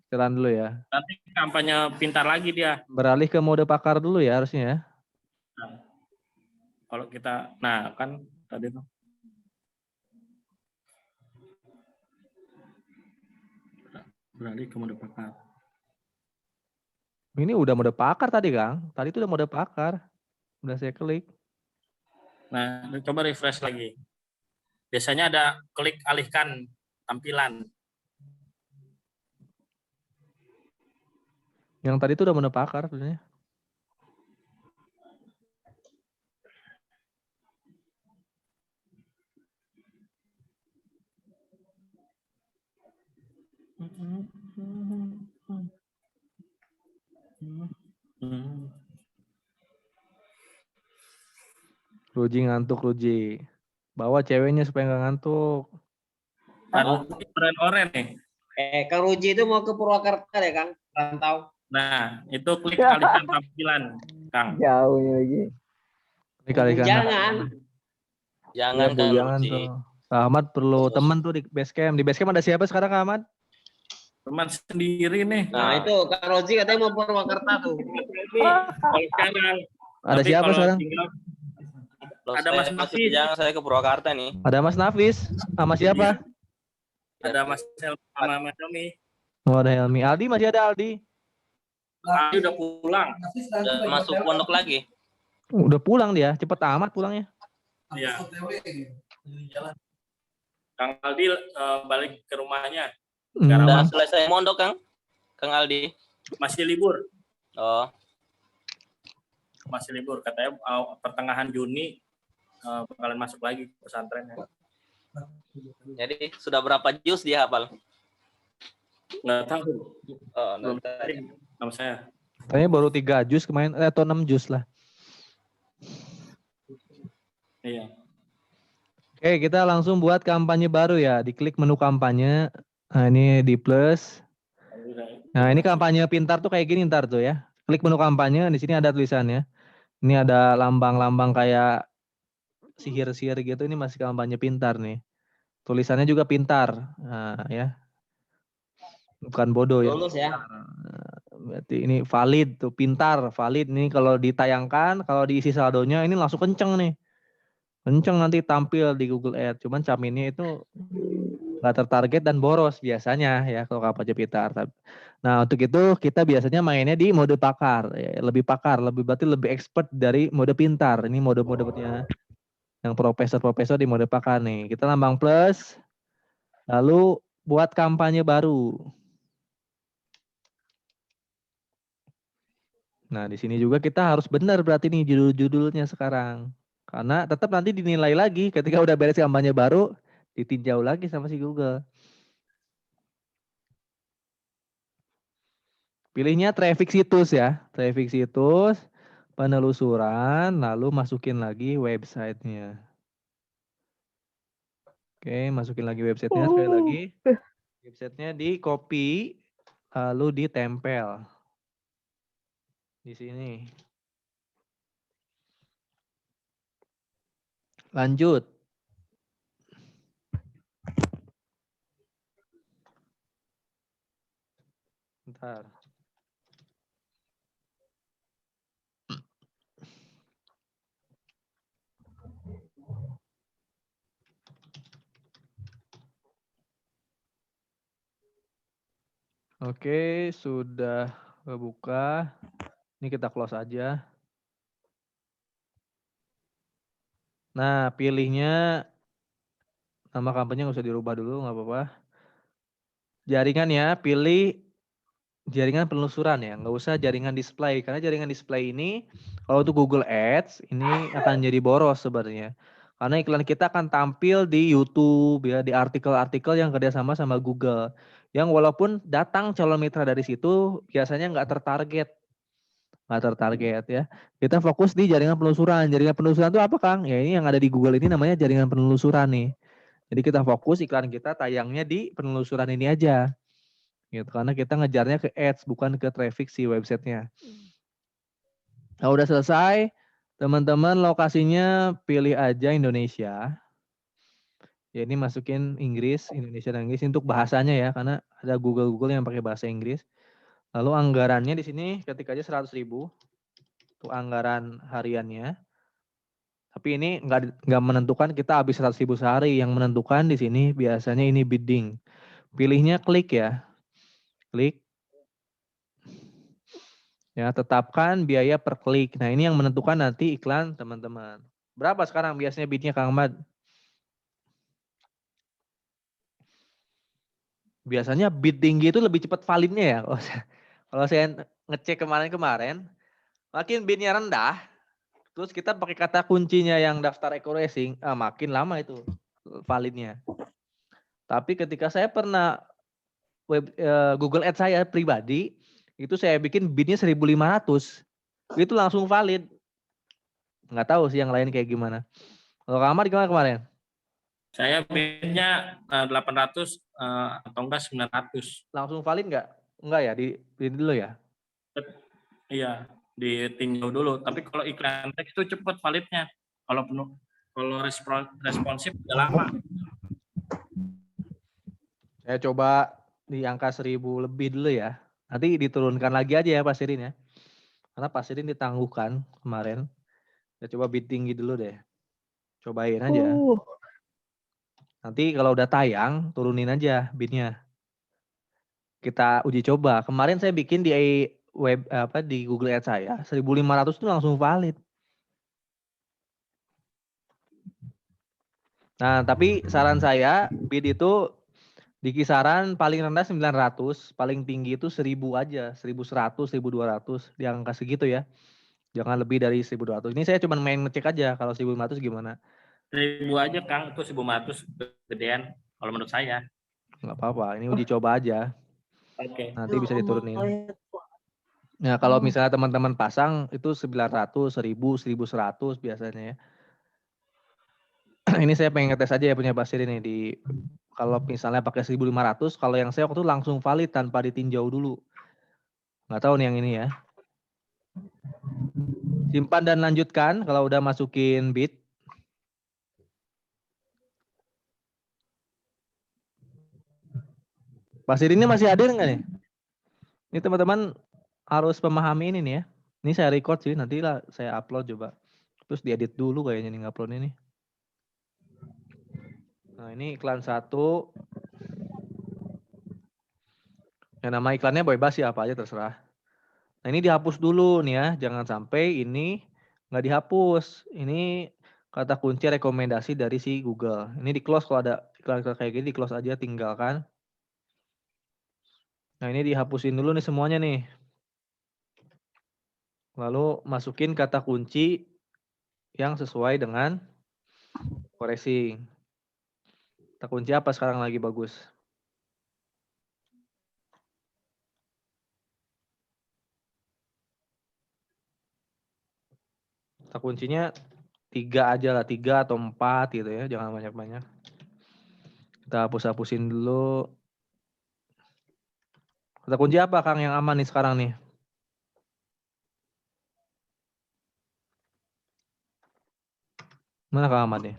Setelan dulu ya.
Nanti kampanye pintar lagi dia.
Beralih ke mode pakar dulu ya harusnya ya.
Nah, kalau kita, nah kan tadi tuh. Beralih ke mode pakar.
Ini udah mode pakar tadi Kang. Tadi itu udah mode pakar. Udah saya klik.
Nah, coba refresh lagi. Biasanya ada klik alihkan tampilan.
Yang tadi itu udah mode pakar sebenarnya. Ruji ngantuk Ruji. Bawa ceweknya supaya nggak ngantuk.
Brand oren nih.
Kang Ruji itu mau ke Purwakarta ya Kang? Rantau.
Nah, itu klik alihkan tampilan, Kang.
Jauhnya lagi.
Klik alihkan.
Jangan.
Jangan
Ya,
Kang
jangan
Ruji.
tuh. Kak Ahmad perlu teman tuh di Basecamp. Di Basecamp ada siapa sekarang Kak Ahmad?
Teman sendiri nih.
Nah, itu Kang Roji katanya mau Purwakarta tuh.
Kalau sekarang
Ada
tapi
siapa
kalau
sekarang?
tinggal,
Loh,
ada
saya
Mas
masuk
Nafis.
Jangan saya ke Purwakarta nih.
Ada Mas Nafis. Sama siapa?
Ada Mas Helmi sama Mas Helmi.
Oh, ada Helmi. Aldi masih ada Aldi.
Aldi udah pulang.
Udah masuk pondok lagi.
Udah pulang dia. Cepet amat pulangnya.
Iya. Kang Aldi balik ke rumahnya.
Udah selesai mondok Kang Aldi.
Masih libur.
Oh,
Masih libur. Katanya pertengahan Juni bakalan masuk lagi ke pesantrennya.
jadi sudah berapa juz dia hafal?
Nggak tahu.
Oh,
Belum tahu sama saya.
Kayaknya baru 3 jus kemarin atau 6 jus lah.
Iya.
Oke, kita langsung buat kampanye baru ya. Diklik menu kampanye. Nah, ini di plus. Nah, ini kampanye pintar tuh kayak gini ntar tuh ya. Klik menu kampanye, di sini ada tulisannya. Ini ada lambang-lambang kayak sihir-sihir gitu. Ini masih kampanye pintar nih. Tulisannya juga pintar. Nah, ya. Bukan bodoh ya.
Lulus ya.
Berarti ini valid tuh, pintar, valid. Ini kalau ditayangkan, kalau diisi saldonya ini langsung kenceng nih. Kenceng nanti tampil di Google Ads. Cuman Caminnya itu nggak tertarget dan boros biasanya ya kalau kampanye pintar. Nah untuk itu kita biasanya mainnya di mode pakar, ya, lebih pakar, berarti lebih expert dari mode pintar. Ini mode-modenya yang profesor-profesor di mode pakar nih. Kita lambang plus, lalu buat kampanye baru. Nah di sini juga kita harus benar berarti nih judul-judulnya sekarang. Karena tetap nanti dinilai lagi ketika udah beres kampanye baru, ditinjau lagi sama si Google. Pilihnya traffic situs ya. Traffic situs, penelusuran, lalu masukin lagi websitenya. Oke, masukin lagi websitenya sekali lagi. Websitenya di copy, lalu ditempel. Di sini. Lanjut. Bentar. Oke, sudah kebuka. Ini kita close aja. Nah, pilihnya nama kampanye nggak usah dirubah dulu, nggak apa-apa. Jaringan ya, pilih jaringan penelusuran ya, nggak usah jaringan display. Karena jaringan display ini, kalau untuk Google Ads, ini akan jadi boros sebenarnya. Karena iklan kita akan tampil di YouTube, ya, di artikel-artikel yang kerjasama sama Google. Yang walaupun datang calon mitra dari situ, biasanya nggak tertarget. Nggak tertarget ya. Kita fokus di jaringan penelusuran. Jaringan penelusuran itu apa, Kang? Ya ini yang ada di Google ini namanya jaringan penelusuran nih. Jadi kita fokus iklan kita tayangnya di penelusuran ini aja. Gitu. Karena kita ngejarnya ke ads bukan ke traffic si websitenya. Nah, udah selesai. Teman-teman lokasinya pilih aja Indonesia. Ya ini masukin Inggris, Indonesia dan Inggris untuk bahasanya ya. Karena ada Google yang pakai bahasa Inggris. Lalu anggarannya di sini ketik aja 100.000 untuk anggaran hariannya. Tapi ini nggak menentukan kita habis 100.000 sehari. Yang menentukan di sini biasanya ini bidding. Pilihnya klik ya. Klik. Ya, tetapkan biaya per klik. Nah, ini yang menentukan nanti iklan teman-teman. Berapa sekarang biasanya bidnya Kang Ahmad? Biasanya bid tinggi itu lebih cepat validnya ya. Kalau saya ngecek kemarin-kemarin, makin bidnya rendah, terus kita pakai kata kuncinya yang daftar eco-racing, makin lama itu validnya. Tapi ketika saya pernah Google Ads saya pribadi, itu saya bikin bidnya 1.500, itu langsung valid. Nggak tahu sih yang lain kayak gimana. Kalau Kang Ahmad gimana kemarin?
Saya bidnya 800 atau enggak 900.
Langsung valid nggak? Enggak ya, di dulu ya?
Iya, ditinjau dulu. Tapi kalau iklan teks itu cepat validnya. Kalau responsif udah lama.
Saya coba di angka 1.000 lebih dulu ya. Nanti diturunkan lagi aja ya Pak Sirin ya. Karena Pak Sirin ditangguhkan kemarin. Saya coba bid tinggi dulu deh. Cobain aja. Nanti kalau udah tayang, turunin aja bidnya. Kita uji coba. Kemarin saya bikin di di Google Ads saya 1.500 itu langsung valid. Nah, tapi saran saya bid itu di kisaran paling rendah 900, paling tinggi itu 1.000 aja, 1.100, 1.200 di angka segitu ya. Jangan lebih dari 1.200. Ini saya cuma main ngecek aja kalau 1.500 gimana.
1.000 aja Kang, itu 1.500 gedean kalau menurut saya.
Nggak apa-apa, ini uji coba aja.
Oke.
Nanti bisa diturunin. Nah, kalau misalnya teman-teman pasang itu 900, 1.000, 1.100 biasanya ya. Ini saya pengen ngetes aja ya punya Basir ini di kalau misalnya pakai 1.500, kalau yang saya waktu itu langsung valid tanpa ditinjau dulu. Nggak tahu nih yang ini ya. Simpan dan lanjutkan kalau udah masukin bid. Basir ini masih hadir nggak nih? Ini teman-teman harus memahami ini nih ya. Ini saya record sih, nanti lah saya upload coba. Terus diedit dulu kayaknya nih ngupload ini. Nah ini iklan 1. Yang nama iklannya bebas sih apa aja terserah. Nah ini dihapus dulu nih ya. Jangan sampai ini nggak dihapus. Ini kata kunci rekomendasi dari si Google. Ini di close kalau ada iklan kayak gini, di close aja, tinggalkan. Nah ini dihapusin dulu nih semuanya nih. Lalu masukin kata kunci yang sesuai dengan eco-racing. Kata kunci apa sekarang lagi bagus? Kata kuncinya 3 aja lah, 3 atau 4 gitu ya, jangan banyak-banyak. Kita hapus-hapusin dulu. Kata kunci apa Kang yang aman nih sekarang nih? Mana Kang Ahmad nih?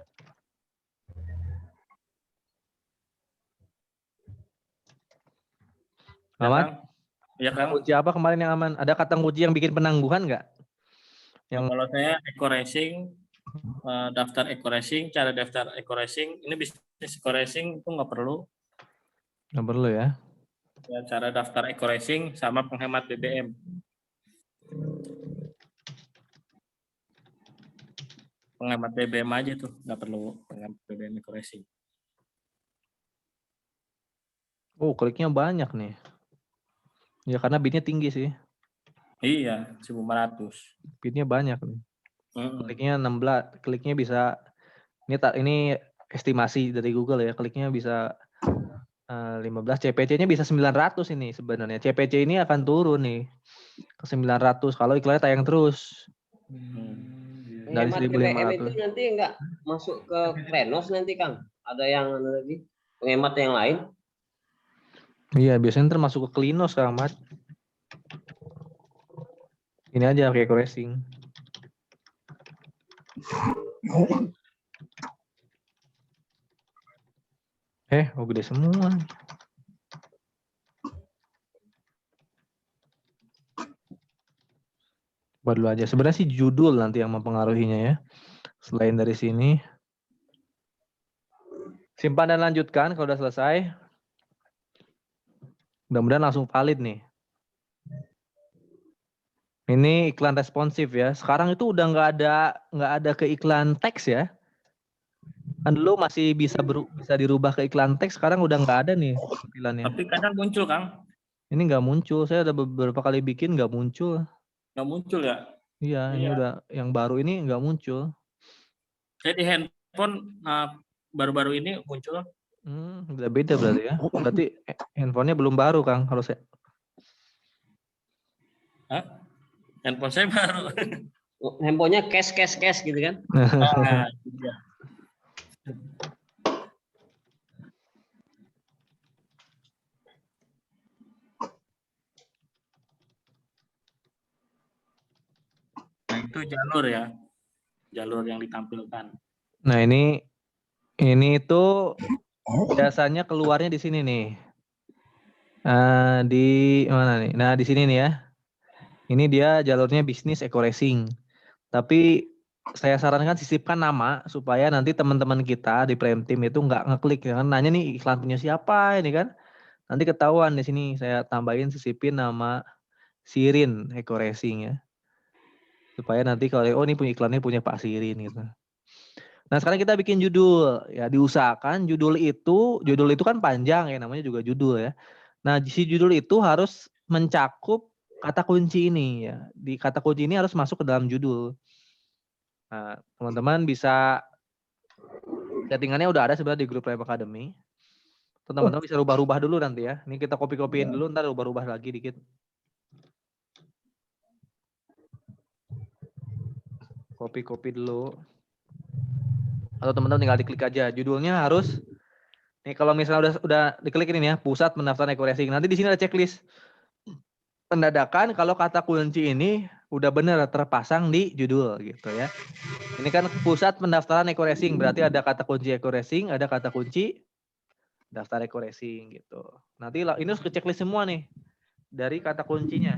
Ya,
Ahmad?
Kang. Ya,
Kata
Kang.
kunci apa kemarin yang aman? Ada kata kunci yang bikin penangguhan nggak?
Yang kalau saya eco-racing, daftar eco-racing, cara daftar eco-racing, ini bisnis eco-racing itu nggak perlu.
Nggak perlu ya.
Ya, cara daftar eco-racing sama penghemat BBM. Penghemat BBM aja tuh, nggak perlu penghemat BBM eco-racing.
Oh, kliknya banyak nih. Ya karena bidnya tinggi sih.
Iya, 1.400.
Bidnya banyak nih. Kliknya 16, kliknya bisa ini estimasi dari Google ya, kliknya bisa 15, CPC-nya bisa 900 ini sebenarnya. CPC ini akan turun nih ke 900 kalau iklannya tayang terus. Dari
Penghemat BBM itu
1.500.
nanti enggak masuk ke Krenos nanti Kang. Ada yang lagi penghemat yang lain.
Iya, biasanya termasuk ke Klinos Kang Ahmad. Ini aja kayak racing. Oh gede semua. Coba dulu aja. Sebenarnya sih judul nanti yang mempengaruhinya ya. Selain dari sini. Simpan dan lanjutkan kalau udah selesai. Mudah-mudahan langsung valid nih. Ini iklan responsif ya. Sekarang itu udah nggak ada ke iklan teks ya. Kan dulu masih bisa dirubah ke iklan teks. Sekarang udah nggak ada nih iklannya.
Tapi kadang muncul Kang.
Ini nggak muncul. Saya udah beberapa kali bikin nggak muncul.
Nggak muncul ya?
Iya, ini udah yang baru ini nggak muncul.
Saya di handphone baru-baru ini muncul.
Udah beda berarti ya. Berarti handphonenya belum baru Kang kalau saya.
Hah? Handphone saya baru.
Handphonenya cash gitu kan?
Nah, iya. Nah, itu jalur ya. Jalur yang ditampilkan.
Nah, ini itu biasanya keluarnya di sini nih. Di mana nih? Nah, di sini nih ya. Ini dia jalurnya bisnis eco racing. Tapi saya sarankan sisipkan nama supaya nanti teman-teman kita di Prime Team itu nggak ngeklik ya kan, nanya nih iklan punya siapa ini kan. Nanti ketahuan di sini saya tambahin sisipin nama Sirin Eco Racing ya. Supaya nanti kalau ini punya iklannya punya Pak Sirin gitu. Nah, sekarang kita bikin judul ya, diusahakan judul itu kan panjang ya, namanya juga judul ya. Nah, si judul itu harus mencakup kata kunci ini ya. Di kata kunci ini harus masuk ke dalam judul. Nah, teman-teman bisa settingannya udah ada sebenarnya di grup Prime Academy. Teman-teman bisa rubah-rubah dulu nanti ya. Ini kita copy-copyin dulu, ntar rubah-rubah lagi dikit. Copy dulu. Atau teman-teman tinggal diklik aja. Judulnya harus nih, kalau misalnya udah diklik ini ya, pusat pendaftaran eco racing. Nanti di sini ada checklist pendadakan kalau kata kunci ini udah benar terpasang di judul gitu ya. Ini kan pusat pendaftaran eco racing, berarti ada kata kunci eco racing, ada kata kunci daftar eco racing gitu. Nanti ini harus ke checklist semua nih dari kata kuncinya.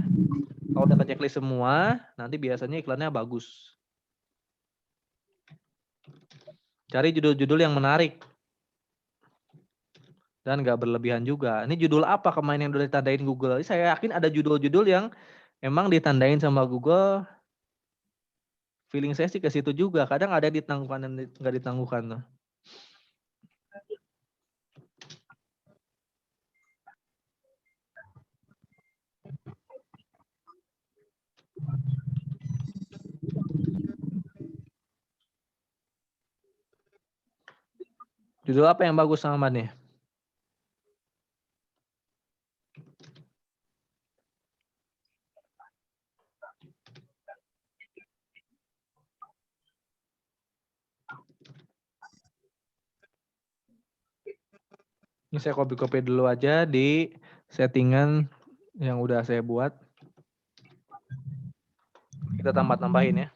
Kalau udah ke checklist semua, nanti biasanya iklannya bagus. Cari judul-judul yang menarik dan nggak berlebihan juga. Ini judul apa kemarin yang udah ditandain Google? Saya yakin ada judul-judul yang emang ditandain sama Google. Feeling saya sih ke situ juga. Kadang ada ditangguhkan dan nggak ditangguhkan. Judul apa yang bagus sama nih? Ini saya copy-copy dulu aja di settingan yang udah saya buat. Kita tambah-tambahin ya.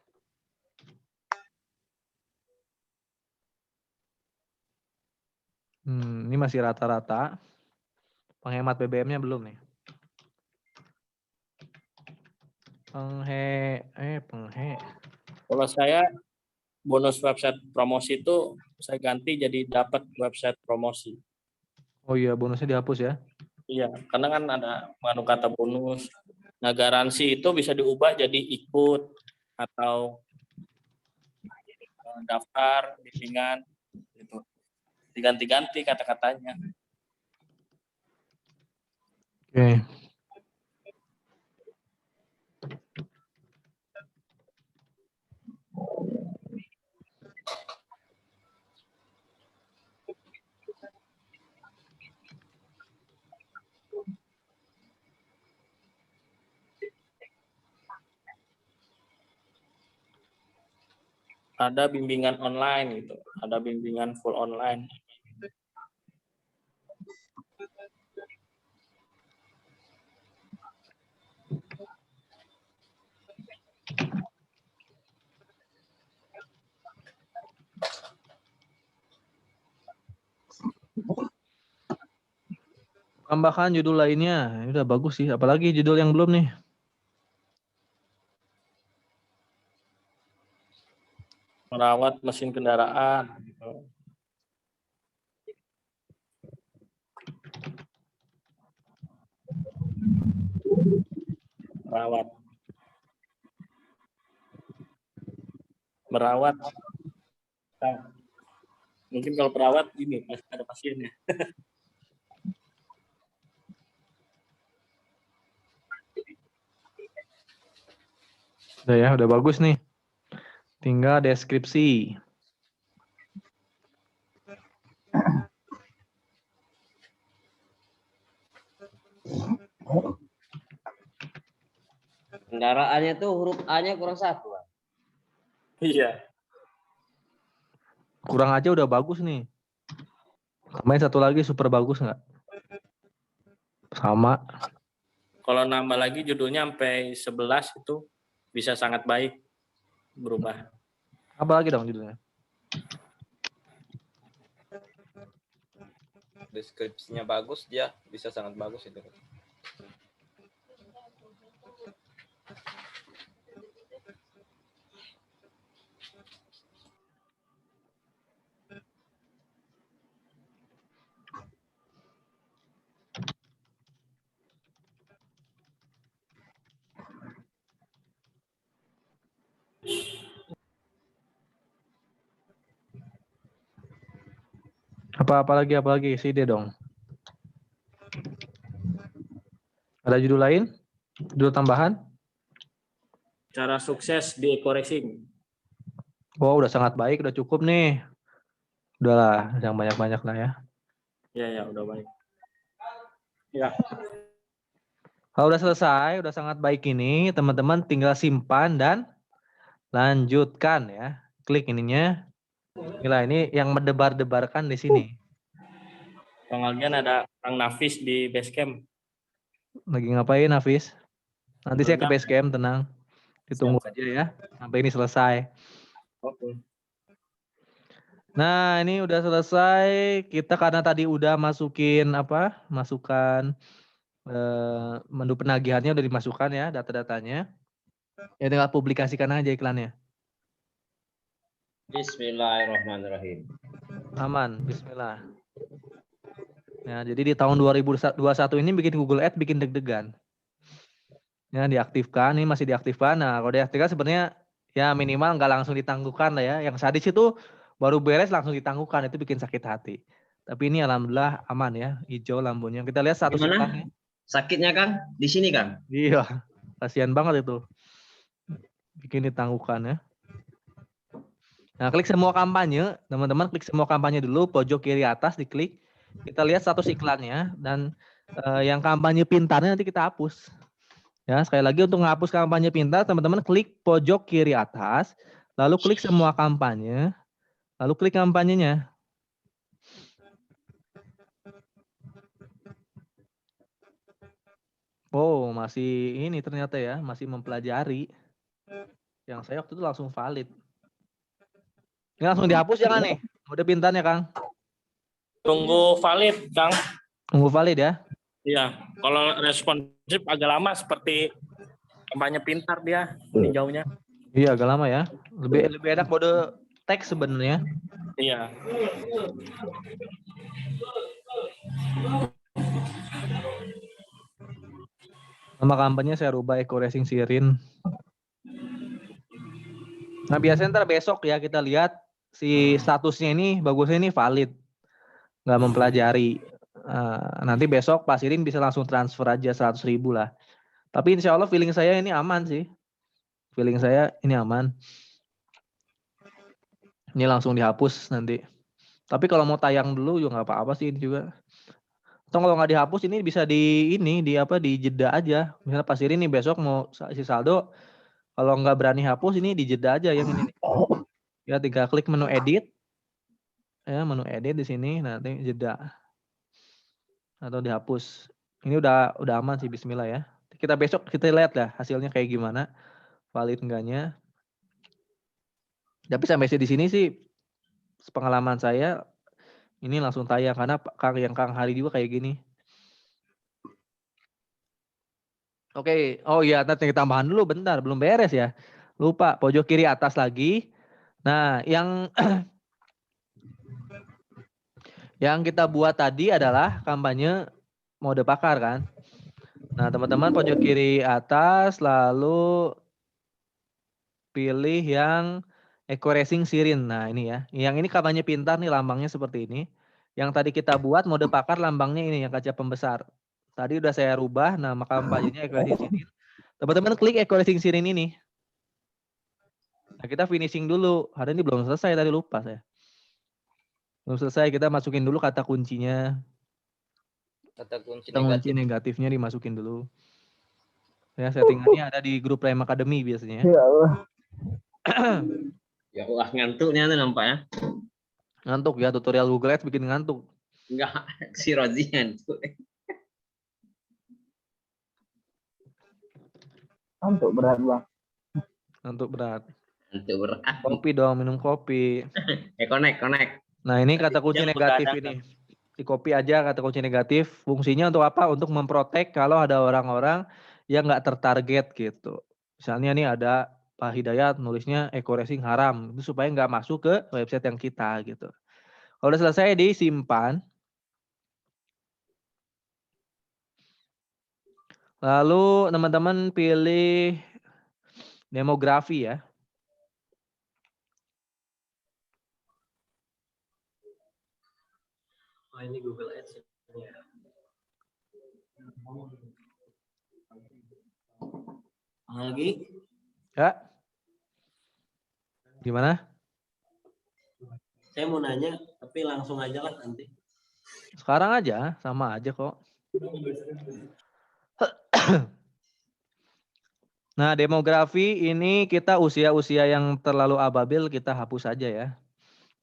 Ini masih rata-rata. Penghemat BBM-nya belum nih. Penghe.
Kalau saya bonus website promosi itu saya ganti jadi dapat website promosi.
Oh iya, bonusnya dihapus ya.
Iya, karena kan ada mengandung kata bonus. Nah, garansi itu bisa diubah jadi ikut atau daftar, bimbingan, gitu. Diganti-ganti kata-katanya.
Oke.
Ada bimbingan online gitu, ada bimbingan full online.
Tambahkan judul lainnya. Ini udah bagus sih. Apalagi judul yang belum nih.
Merawat mesin kendaraan. Gitu. Merawat. Nah, mungkin kalau perawat ini pasti ada pasiennya.
Udah ya, udah bagus nih. Tinggal deskripsi.
Kendaraannya tuh huruf A-nya kurang satu.
Iya.
Kurang aja udah bagus nih. Tambahin satu lagi super bagus nggak? Sama.
Kalau nambah lagi judulnya sampai 11 itu bisa sangat baik berubah.
Apa lagi dong judulnya?
Deskripsinya bagus, dia bisa sangat bagus itu.
Apalagi isi ide dong. Ada judul lain? Judul tambahan?
Cara sukses di eco racing.
Oh, udah sangat baik, udah cukup nih. Udahlah, jangan banyak-banyak lah ya.
Ya, udah baik. Ya.
Kalau udah selesai, udah sangat baik ini, teman-teman tinggal simpan dan lanjutkan ya. Klik ininya. Inilah ini yang mendebar-debarkan di sini.
Pengajian ada Kang Nafis di Basecamp.
Lagi ngapain, Nafis? Nanti saya ke Basecamp, tenang. Ditunggu aja ya, sampai ini selesai.
Oke.
Nah, ini udah selesai. Kita karena tadi udah masukkan menu penagihannya udah dimasukkan ya, data-datanya. Ya tinggal publikasikan aja iklannya.
Bismillahirrahmanirrahim.
Aman, bismillah. Ya, jadi di tahun 2021 ini bikin Google Ads bikin deg-degan. Ya, diaktifkan, ini masih diaktifkan. Nah, kalau diaktifkan sebenarnya ya minimal nggak langsung ditangguhkan lah ya. Yang sadis itu baru beres langsung ditangguhkan, itu bikin sakit hati. Tapi ini alhamdulillah aman ya, hijau lampunya. Kita lihat status iklannya.
Sakitnya Kang? Di sini Kang?
Iya, kasihan banget itu. Bikin ditangguhkan ya. Nah, klik semua kampanye, teman-teman klik semua kampanye dulu, pojok kiri atas diklik. Kita lihat status iklannya dan yang kampanye pintarnya nanti kita hapus. Ya, sekali lagi untuk menghapus kampanye pintar, teman-teman klik pojok kiri atas, lalu klik semua kampanye, lalu klik kampanyenya. Oh, masih ini ternyata ya, masih mempelajari. Yang saya waktu itu langsung valid. Ini langsung dihapus jangan nih? Udah pintarnya, Kang?
Tunggu valid, Kang.
Tunggu valid ya?
Iya, kalau responsif agak lama seperti kampanye pintar dia tinjaunya.
Iya, agak lama ya. Lebih enak mode teks sebenarnya.
Iya.
Nama kampanye saya rubah Eco Racing Sirin. Nah, biasanya ntar besok ya kita lihat si statusnya ini bagusnya ini valid. Nggak mempelajari. Nanti besok Pak Sirin bisa langsung transfer aja 100.000 lah. Tapi insya Allah feeling saya ini aman sih. Feeling saya ini aman. Ini langsung dihapus nanti. Tapi kalau mau tayang dulu juga nggak apa-apa sih ini juga. Atau kalau nggak dihapus ini bisa di jeda aja. Misalnya Pak Sirin nih besok mau isi saldo, kalau nggak berani hapus ini di jeda aja yang ini nih. Ya tinggal klik menu edit. Ya menu edit di sini nanti jeda. Atau dihapus. Ini udah aman sih bismillah ya. Kita besok kita lihat lah hasilnya kayak gimana. Valid enggaknya. Tapi sampai di sini sih pengalaman saya ini langsung tayang karena Kang Hari juga kayak gini. Oke, oh iya nanti tambahan dulu bentar, belum beres ya. Lupa, pojok kiri atas lagi. Nah, yang yang kita buat tadi adalah kampanye mode pakar kan. Nah, teman-teman pojok kiri atas lalu pilih yang Eco Racing Sirin. Nah, ini ya. Yang ini kampanye pintar nih lambangnya seperti ini. Yang tadi kita buat mode pakar lambangnya ini yang kaca pembesar. Tadi udah saya rubah nama kampanyenya Eco Racing Sirin. Teman-teman klik Eco Racing Sirin ini. Nah, kita finishing dulu. Hari ini belum selesai tadi lupa saya. Belum selesai kita masukin dulu kata kuncinya.
Kata kunci
Kunci negatifnya dimasukin dulu. Ya, settingannya ada di grup Prime Academy biasanya.
Ya Allah.
Ya Allah, ngantuknya tuh nampak ya.
Ngantuk ya, tutorial Google Ads bikin ngantuk.
Enggak, si Rozi ngantuk.
Ngantuk berat bang.
Ngantuk berat.
Ngantuk berat.
Kopi dong, minum kopi.
Connect.
Nah, ini kata kunci negatif ini. Di copy aja kata kunci negatif. Fungsinya untuk apa? Untuk memprotek kalau ada orang-orang yang nggak tertarget gitu. Misalnya nih ada Pak Hidayat nulisnya Eco Racing haram. Itu supaya nggak masuk ke website yang kita gitu. Kalau udah selesai disimpan. Lalu teman-teman pilih demografi ya.
Oh, ini Google Ads. Lagi?
Ya. Gimana?
Saya mau nanya, tapi langsung aja lah nanti.
Sekarang aja, sama aja kok. Nah, demografi ini kita usia-usia yang terlalu ababil kita hapus saja ya.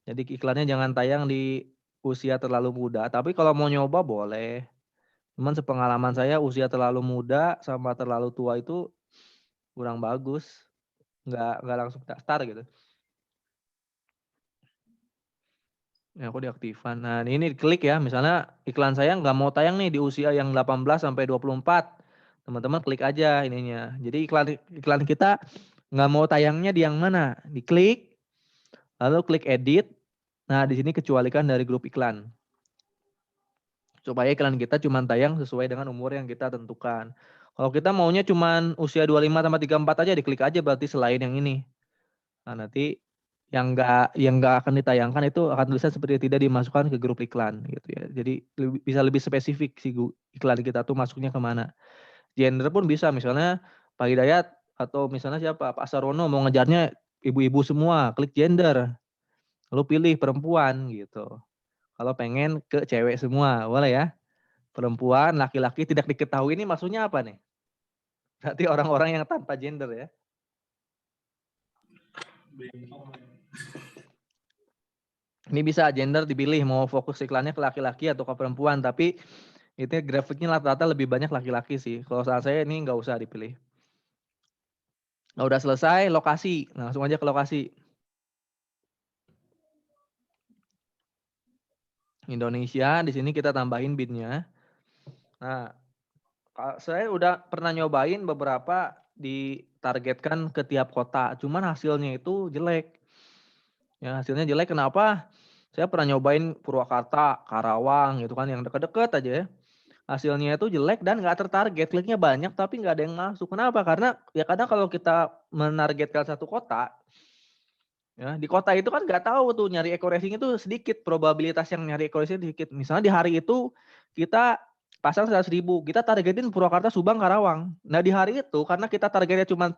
Jadi iklannya jangan tayang di usia terlalu muda. Tapi kalau mau nyoba boleh. Cuman sepengalaman saya usia terlalu muda sama terlalu tua itu kurang bagus. Nggak langsung daftar gitu. Ya aku diaktifkan. Nah ini klik ya. Misalnya iklan saya nggak mau tayang nih di usia yang 18 sampai 24. Teman-teman klik aja ininya. Jadi iklan kita nggak mau tayangnya di yang mana? Diklik. Lalu klik edit. Nah di sini kecualikan dari grup iklan. Supaya iklan kita cuma tayang sesuai dengan umur yang kita tentukan. Kalau kita maunya cuma usia 25 sampai 34 aja diklik aja berarti selain yang ini. Nah, nanti yang enggak akan ditayangkan itu akan tulisan seperti tidak dimasukkan ke grup iklan gitu ya. Jadi bisa lebih spesifik si iklan kita tuh masuknya kemana. Gender pun bisa misalnya Pak Hidayat atau misalnya siapa Pak Sarono mau ngejarnya ibu-ibu semua, klik gender. Lalu pilih perempuan gitu. Kalau pengen ke cewek semua, boleh ya. Perempuan, laki-laki tidak diketahui ini maksudnya apa nih? Berarti orang-orang yang tanpa gender ya. Ini bisa gender dipilih mau fokus iklannya ke laki-laki atau ke perempuan, tapi Itu grafiknya rata-rata lebih banyak laki-laki sih. Kalau saat saya ini nggak usah dipilih. Nah, udah selesai lokasi. Nah, langsung aja ke lokasi. Indonesia, di sini kita tambahin BIN-nya. Nah, saya udah pernah nyobain beberapa ditargetkan ke tiap kota, cuman hasilnya itu jelek. Ya, hasilnya jelek kenapa? Saya pernah nyobain Purwakarta, Karawang gitu kan yang deket-deket aja ya. Hasilnya itu jelek dan nggak tertarget, kliknya banyak tapi nggak ada yang masuk. Kenapa? Karena ya kadang kalau kita menargetkan satu kota, ya di kota itu kan nggak tahu tuh nyari accuracy itu sedikit, probabilitas yang nyari accuracy sedikit. Misalnya di hari itu kita pasang 100.000, kita targetin Purwakarta, Subang, Karawang. Nah di hari itu karena kita targetnya cuma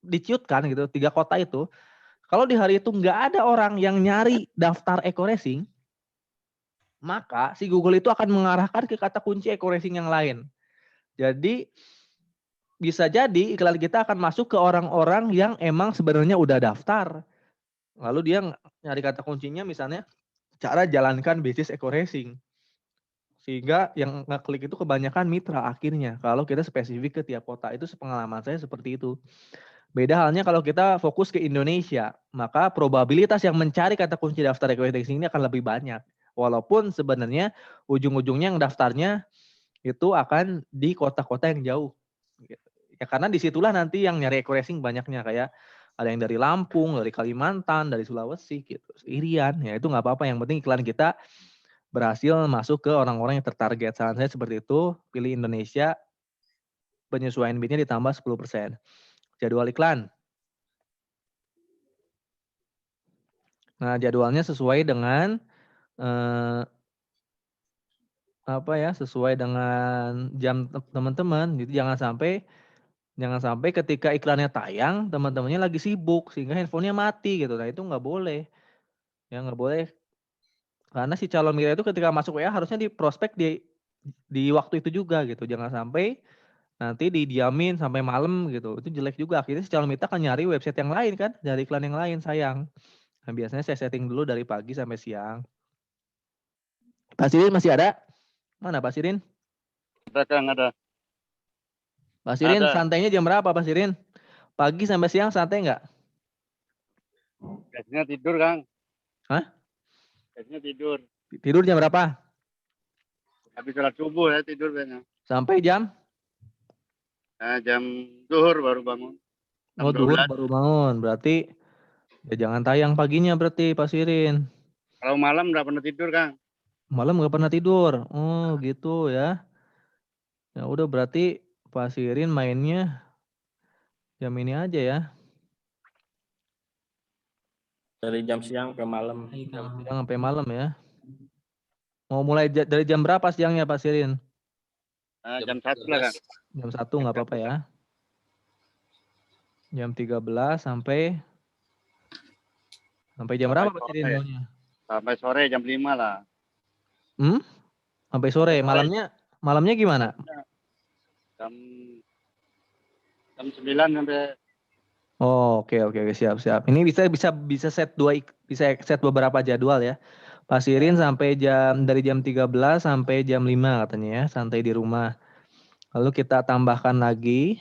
diciutkan gitu, 3 kota itu. Kalau di hari itu nggak ada orang yang nyari daftar eco-racing, maka si Google itu akan mengarahkan ke kata kunci eco-racing yang lain. Jadi bisa jadi iklan kita akan masuk ke orang-orang yang emang sebenarnya udah daftar. Lalu dia nyari kata kuncinya misalnya cara jalankan bisnis eco-racing. Sehingga yang ngeklik itu kebanyakan mitra akhirnya. Kalau kita spesifik ke tiap kota, itu sepengalaman saya seperti itu. Beda halnya kalau kita fokus ke Indonesia, maka probabilitas yang mencari kata kunci daftar eco-racing ini akan lebih banyak. Walaupun sebenarnya ujung-ujungnya yang daftarnya itu akan di kota-kota yang jauh. Ya karena disitulah nanti yang nyari eco-racing banyaknya, kayak ada yang dari Lampung, dari Kalimantan, dari Sulawesi, gitu, Irian. Ya itu nggak apa-apa. Yang penting iklan kita berhasil masuk ke orang-orang yang tertarget. Saran saya seperti itu, pilih Indonesia, penyesuaian bidnya ditambah 10%. Jadwal iklan. Nah, jadwalnya sesuai dengan sesuai dengan jam teman-teman. Jadi jangan sampai ketika iklannya tayang, teman-temannya lagi sibuk sehingga handphonenya mati gitu. Nah, itu nggak boleh. Ya nggak boleh. Karena si calon mitra itu ketika masuk WA harusnya di prospek di waktu itu juga gitu. Jangan sampai nanti didiamin sampai malam gitu. Itu jelek juga. Akhirnya si calon mitra akan nyari website yang lain kan, dari iklan yang lain, sayang. Nah, biasanya saya setting dulu dari pagi sampai siang. Pak Sirin masih ada? Mana Pak Sirin?
Ada Kang, ada.
Pak Sirin,
Ada.
santainya jam berapa Pak Sirin? Pagi sampai siang santai nggak?
Biasanya tidur Kang.
Hah?
Biasanya tidur.
Tidur jam berapa?
Habis sholat subuh ya tidur biasanya.
Sampai jam?
Nah, jam zuhur baru bangun.
Oh, zuhur baru bangun. Berarti ya jangan tayang paginya berarti Pak Sirin.
Kalau malam nggak pernah tidur Kang.
Malam nggak pernah tidur. Oh, gitu ya. Ya udah berarti Pak Sirin mainnya jam ini aja ya.
Dari jam siang ke malam.
Jam siang sampai malam ya. Mau mulai dari jam berapa siangnya Pak Sirin?
Jam 1 lah Kang.
Jam 1 nggak apa-apa ya. Jam 13 sampai jam berapa Pak Sirin maunya?
Sampai sore jam 5 lah.
Sampai sore. Malamnya gimana?
Jam 9 sampai.
Oh, oke, siap. Ini bisa set beberapa jadwal ya. Pak Sirin dari jam 13 sampai jam 5 katanya ya, santai di rumah. Lalu kita tambahkan lagi.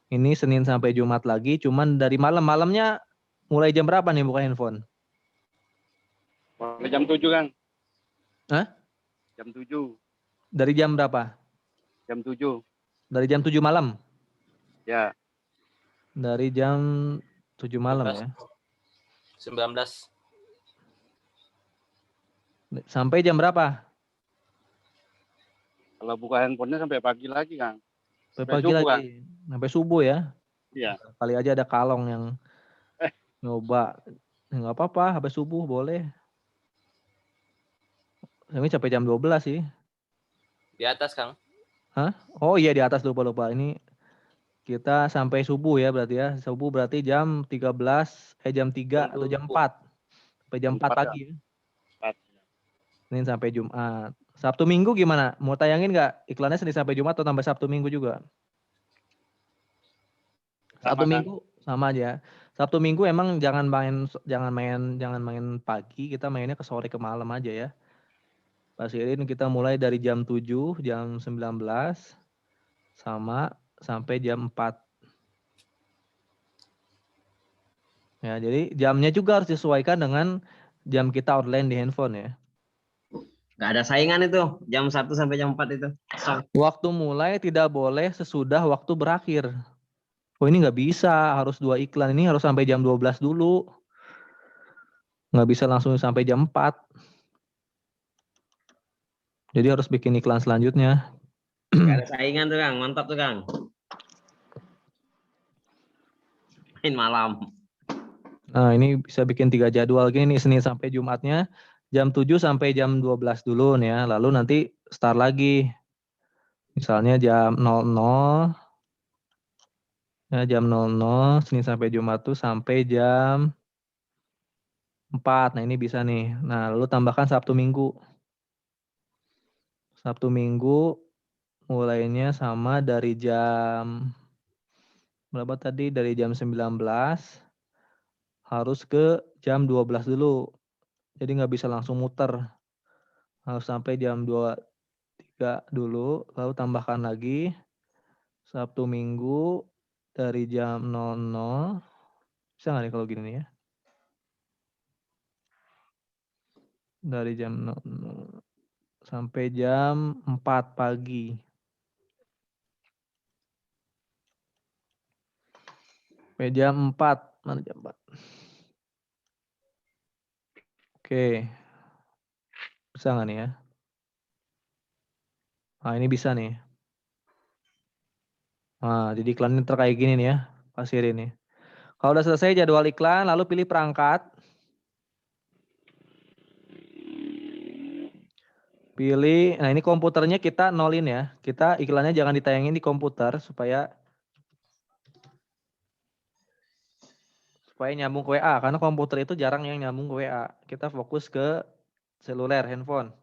Ini Senin sampai Jumat lagi, cuman dari malamnya mulai jam berapa nih buka handphone?
Mulai jam 7 Kang.
Hah?
Jam 7.
Dari jam berapa?
Jam 7.
Dari jam 7 malam?
Ya.
Dari jam 7 malam ya.
19.
Sampai jam berapa?
Kalau buka handphonenya sampai pagi lagi Kang.
Sampai pagi lagi. Kang. Sampai subuh ya?
Iya.
Kali aja ada kalong yang nyoba. Nggak apa-apa, sampai subuh boleh. Ini sampai jam 12 sih.
Di atas Kang.
Hah? Oh iya di atas, lupa. Ini kita sampai subuh ya berarti ya. Subuh berarti jam 13, jam 3 atau jam 4. Sampai jam 4 pagi ya.
4.
Senin sampai Jumat. Sabtu Minggu gimana? Mau tayangin nggak iklannya Senin sampai Jumat atau tambah Sabtu Minggu juga? Sabtu Minggu sama aja. Sabtu Minggu emang jangan main pagi, kita mainnya ke sore ke malam aja ya. Pak Sirin, kita mulai dari jam 7, jam 19, sama sampai jam 4. Ya, jadi jamnya juga harus disesuaikan dengan jam kita online di handphone ya.
Nggak ada saingan itu, jam 1 sampai jam 4 itu.
Waktu mulai tidak boleh sesudah waktu berakhir. Oh ini nggak bisa, harus 2 iklan. Ini harus sampai jam 12 dulu. Nggak bisa langsung sampai jam 4. Jadi harus bikin iklan selanjutnya.
Nggak ada saingan tuh Kang, mantap tuh Kang. Main malam.
Nah ini bisa bikin 3 jadwal gini nih, Senin sampai Jumatnya. Jam 7 sampai jam 12 dulu nih ya. Lalu nanti start lagi. Misalnya jam 00. Ya, jam 00, Senin sampai Jumat tuh sampai jam 4. Nah ini bisa nih. Nah lalu tambahkan Sabtu Minggu. Sabtu Minggu mulainya sama dari jam berapa tadi? Dari jam 19 harus ke jam 12 dulu. Jadi nggak bisa langsung muter. Harus sampai jam 23 dulu, lalu tambahkan lagi Sabtu Minggu dari jam 00. Bisa nggak nih kalau gini nih ya? Dari jam 00 sampai jam 4 pagi. Sampai jam 4. Mana jam 4? Oke. Bisa nggak nih ya? Nah ini bisa nih. Nah jadi iklannya terkait gini nih ya, Pak Sirin nih. Kalau udah selesai jadwal iklan, lalu pilih perangkat. Pilih, nah ini komputernya kita nolin ya. Kita iklannya jangan ditayangin di komputer supaya nyambung ke WA. Karena komputer itu jarang yang nyambung ke WA. Kita fokus ke seluler, handphone.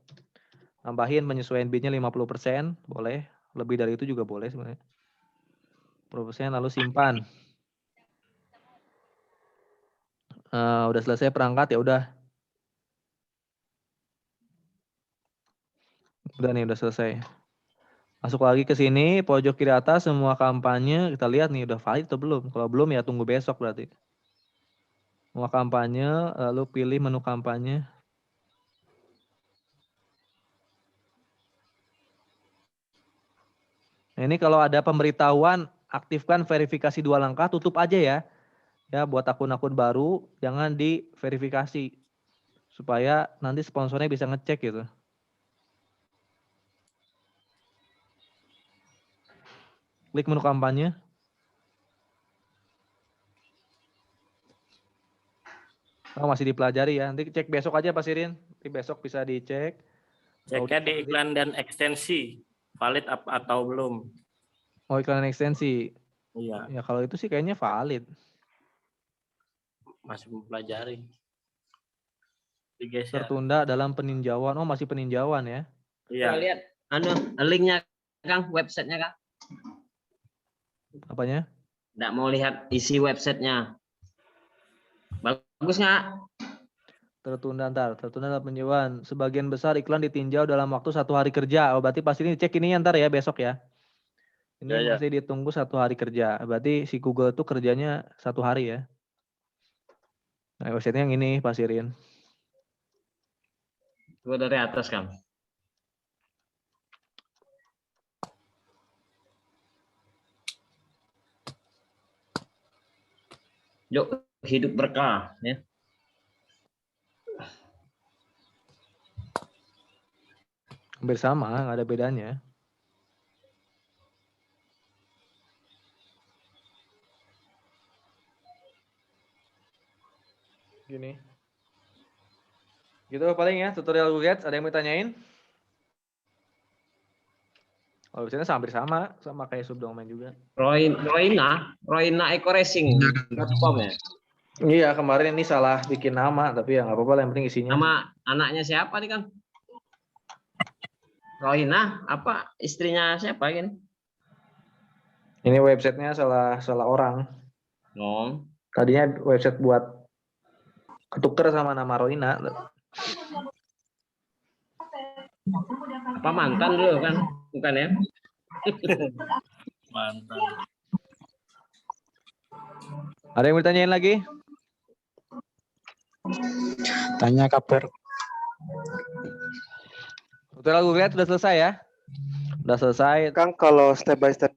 Tambahin penyesuaian bitnya 50%, boleh. Lebih dari itu juga boleh sebenarnya. 50% lalu simpan. Udah selesai perangkat ya udah. Udah nih, udah selesai. Masuk lagi ke sini, pojok kiri atas semua kampanye, kita lihat nih udah valid atau belum. Kalau belum ya tunggu besok berarti. Semua kampanye, lalu pilih menu kampanye. Nah, ini kalau ada pemberitahuan, aktifkan verifikasi 2 langkah, tutup aja ya. Ya, buat akun-akun baru, jangan diverifikasi. Supaya nanti sponsornya bisa ngecek gitu. Klik menu kampanye. Oh, masih dipelajari ya. Nanti cek besok aja Pak Sirin. Nanti besok bisa dicek.
Ceknya di iklan dan ekstensi, valid atau belum.
Oh, iklan dan ekstensi.
Iya.
Ya kalau itu sih kayaknya valid.
Masih mempelajari. Digeser.
Tertunda dalam peninjauan. Oh, masih peninjauan ya.
Iya.
Kita lihat linknya Kang, websitenya Kang.
Apanya?
Nggak mau lihat isi websitenya. Bagus nggak?
Tertunda dalam peninjauan. Sebagian besar iklan ditinjau dalam waktu 1 hari kerja. Oh, berarti pas ini cek ini ntar ya besok ya. Ini masih ditunggu 1 hari kerja. Berarti si Google itu kerjanya 1 hari ya. Nah, websitenya yang ini Pak Sirin.
Coba dari atas Kang. Yuk, hidup berkah ya.
Hampir sama, nggak ada bedanya. Gini. Gitu paling ya tutorial Google Ads. Ada yang mau tanyain? Kalau biasanya hampir sama kayak subdomain juga.
Roina ecoracing.com ya.
Iya, kemarin ini salah bikin nama, tapi ya nggak apa-apa lah, yang penting isinya.
Nama anaknya siapa nih Kang? Roina, apa istrinya siapa ini?
Ini websitenya salah orang.
Oh.
Tadinya website buat ketuker sama nama Roina.
Apa mantan dulu kan? Bukan ya?
Mantan.
Ada yang mau ditanyain lagi?
Tanya kabar.
Tutorial Google Ads sudah selesai ya? Udah selesai.
Kang, kalau step by step